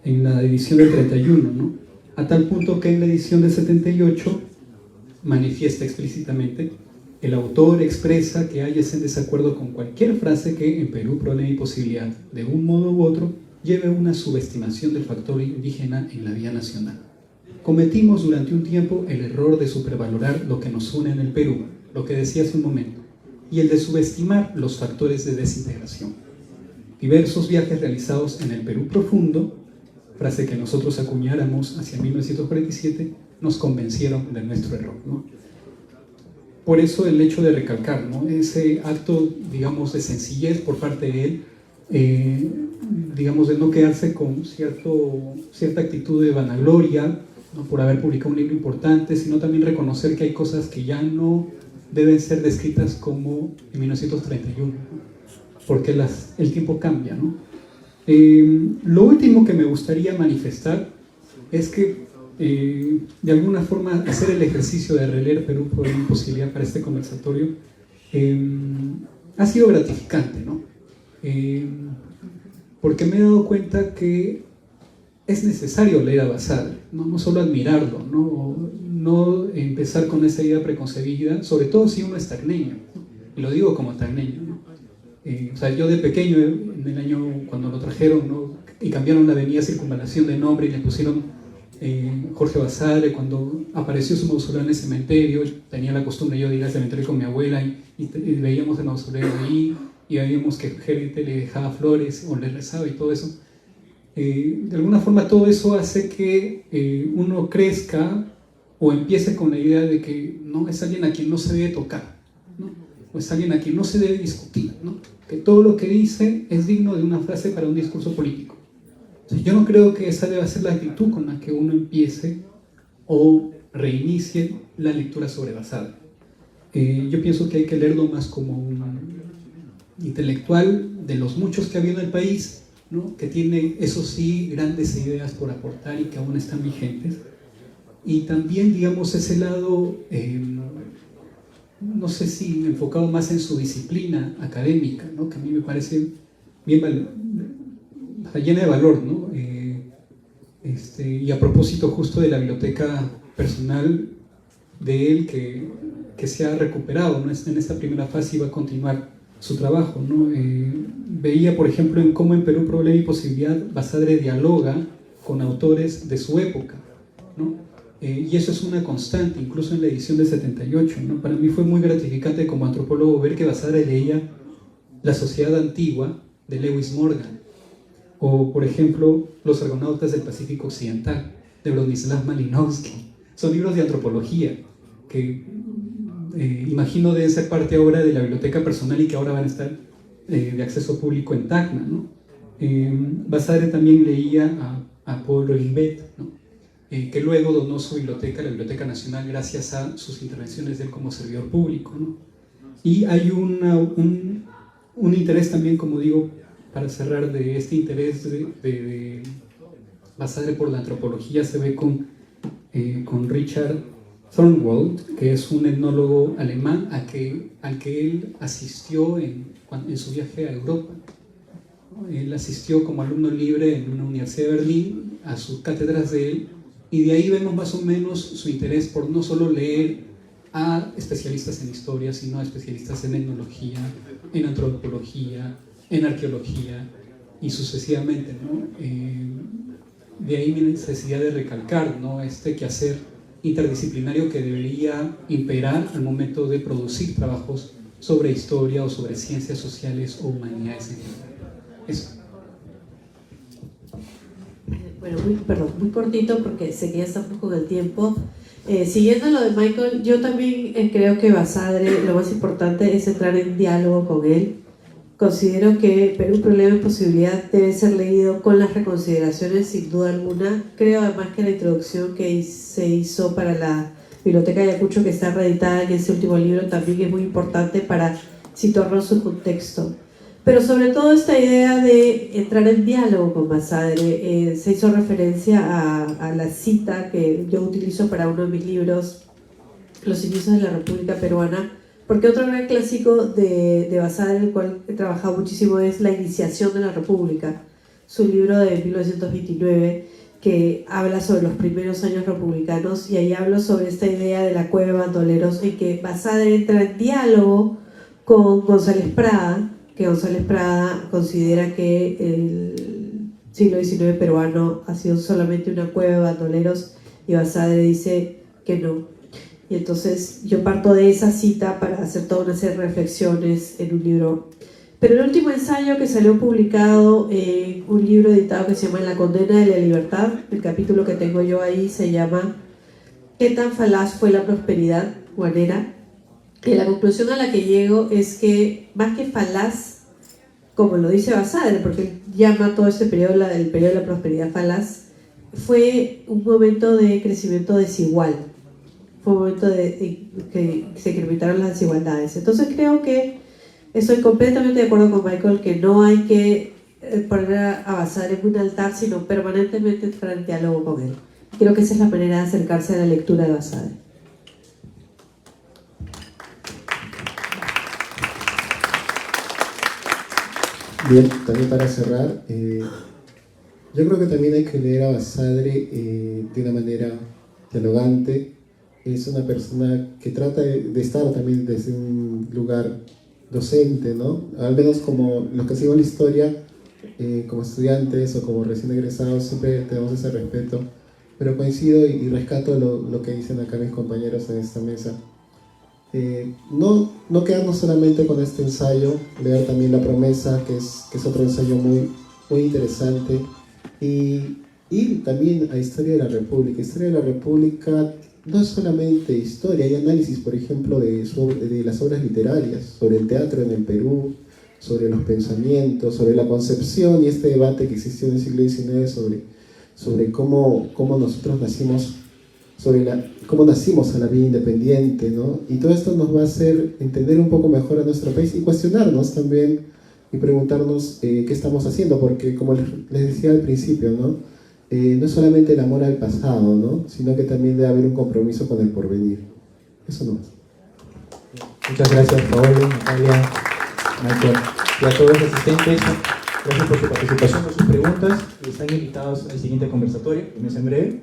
en la edición del 31, ¿no?, a tal punto que en la edición del 78 manifiesta explícitamente: el autor expresa que hayas en desacuerdo con cualquier frase que en Perú, Problema y Posibilidad, de un modo u otro, lleve a una subestimación del factor indígena en la vida nacional. Cometimos durante un tiempo el error de supervalorar lo que nos une en el Perú, lo que decía hace un momento, y el de subestimar los factores de desintegración. Diversos viajes realizados en el Perú profundo, frase que nosotros acuñáramos hacia 1947, nos convencieron de nuestro error, ¿no? Por eso el hecho de recalcar, ¿no?, ese acto, digamos, de sencillez por parte de él, digamos, de no quedarse con cierta actitud de vanagloria, ¿no?, por haber publicado un libro importante, sino también reconocer que hay cosas que ya no deben ser descritas como en 1931, ¿no?, porque el tiempo cambia, ¿no? Lo último que me gustaría manifestar es que de alguna forma hacer el ejercicio de releer Perú por una posibilidad para este conversatorio ha sido gratificante, ¿no? Porque me he dado cuenta que es necesario leer a Basadre, no solo admirarlo, no empezar con esa idea preconcebida, sobre todo si uno es tacneño, ¿no? Y lo digo como tacneño, ¿no? O sea, yo de pequeño, en el año cuando lo trajeron, ¿no?, y cambiaron la avenida Circunvalación de nombre y le pusieron Jorge Basadre, cuando apareció su mausoleo en el cementerio, tenía la costumbre yo de ir al cementerio con mi abuela y veíamos el mausoleo ahí y veíamos que gente le dejaba flores o le rezaba y todo eso. De alguna forma todo eso hace que uno crezca o empiece con la idea de que no es alguien a quien no se debe tocar, ¿no?, o es alguien a quien no se debe discutir, ¿no?, que todo lo que dice es digno de una frase para un discurso político. Entonces, yo no creo que esa deba ser la actitud con la que uno empiece o reinicie la lectura sobre Basadre. Yo pienso que hay que leerlo más como un intelectual de los muchos que ha habido en el país, ¿no?, que tiene, eso sí, grandes ideas por aportar y que aún están vigentes. Y también, digamos, ese lado, no sé si enfocado más en su disciplina académica, ¿no?, que a mí me parece bien llena de valor, ¿no? Y a propósito justo de la biblioteca personal de él que se ha recuperado, ¿no?, en esta primera fase y va a continuar su trabajo, ¿no? Veía, por ejemplo, en cómo en Perú, Problema y Posibilidad, Basadre dialoga con autores de su época, ¿no? Y eso es una constante, incluso en la edición del 78, ¿no? Para mí fue muy gratificante como antropólogo ver que Basadre leía La Sociedad Antigua de Lewis Morgan, o por ejemplo Los Argonautas del Pacífico Occidental de Bronislaw Malinowski. Son libros de antropología que imagino deben ser parte ahora de la biblioteca personal y que ahora van a estar de acceso público en Tacna, ¿no? Basadre también leía a Paul Rivet, ¿no?, que luego donó su biblioteca, la Biblioteca Nacional, gracias a sus intervenciones de él como servidor público, ¿no? Y hay un interés también, como digo, para cerrar, de este interés de Basadre por la antropología se ve con Richard Thornwald, que es un etnólogo alemán al que él asistió en su viaje a Europa. Él asistió como alumno libre en una universidad de Berlín a sus cátedras de él, y de ahí vemos más o menos su interés por no solo leer a especialistas en historia, sino a especialistas en etnología, en antropología, en arqueología y sucesivamente, ¿no? De ahí mi necesidad de recalcar, ¿no?, este quehacer interdisciplinario que debería imperar al momento de producir trabajos sobre historia o sobre ciencias sociales o humanidades en general. Eso. Bueno, muy cortito porque sé que ya estamos con el tiempo. Siguiendo lo de Michael, yo también creo que Basadre, lo más importante es entrar en diálogo con él. Considero que Perú, Problema y Posibilidad debe ser leído con las reconsideraciones, sin duda alguna. Creo además que la introducción que se hizo para la Biblioteca de Ayacucho, que está reeditada en ese último libro, también es muy importante para situarlo en su contexto. Pero sobre todo esta idea de entrar en diálogo con Basadre, se hizo referencia a la cita que yo utilizo para uno de mis libros, Los inicios de la República Peruana, porque otro gran clásico de Basadre, el cual he trabajado muchísimo, es La Iniciación de la República, su libro de 1929, que habla sobre los primeros años republicanos, y ahí hablo sobre esta idea de la cueva de bandoleros, en que Basadre entra en diálogo con González Prada, que González Prada considera que el siglo XIX peruano ha sido solamente una cueva de bandoleros, y Basadre dice que no. Y entonces yo parto de esa cita para hacer toda una serie de reflexiones en un libro. Pero el último ensayo que salió publicado en un libro editado que se llama La condena de la libertad, el capítulo que tengo yo ahí se llama ¿Qué tan falaz fue la prosperidad guanera? Y la conclusión a la que llego es que más que falaz como lo dice Basadre, porque él llama todo ese periodo el periodo de la prosperidad falaz, fue un momento de crecimiento desigual, fue un momento de que se incrementaron las desigualdades. Entonces creo que estoy completamente de acuerdo con Michael que no hay que poner a Basadre en un altar, sino permanentemente entrar en diálogo con él. Creo que esa es la manera de acercarse a la lectura de Basadre. Bien, también para cerrar, yo creo que también hay que leer a Basadre de una manera dialogante. Es una persona que trata de estar también desde un lugar docente, ¿no? Al menos como los que siguen la historia, como estudiantes o como recién egresados, siempre tenemos ese respeto. Pero coincido y rescato lo que dicen acá mis compañeros en esta mesa. No quedarnos solamente con este ensayo, leer también La Promesa, que es otro ensayo muy interesante, y ir también a Historia de la República. Historia de la República no es solamente historia, hay análisis, por ejemplo, de las obras literarias, sobre el teatro en el Perú, sobre los pensamientos, sobre la concepción y este debate que existió en el siglo XIX sobre cómo nosotros nacimos, cómo nacimos a la vida independiente, ¿no? Y todo esto nos va a hacer entender un poco mejor a nuestro país y cuestionarnos también y preguntarnos qué estamos haciendo, porque como les decía al principio, ¿no? No es solamente el amor al pasado, ¿no? Sino que también debe haber un compromiso con el porvenir. Eso no es. Muchas gracias, Paolo, Natalia, Michael, y a todos los asistentes. Gracias por su participación, por sus preguntas. Y están invitados al siguiente conversatorio, que comienza en breve.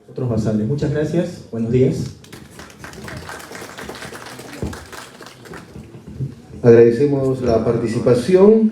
Otros Basadre. Muchas gracias. Buenos días. Agradecemos la participación.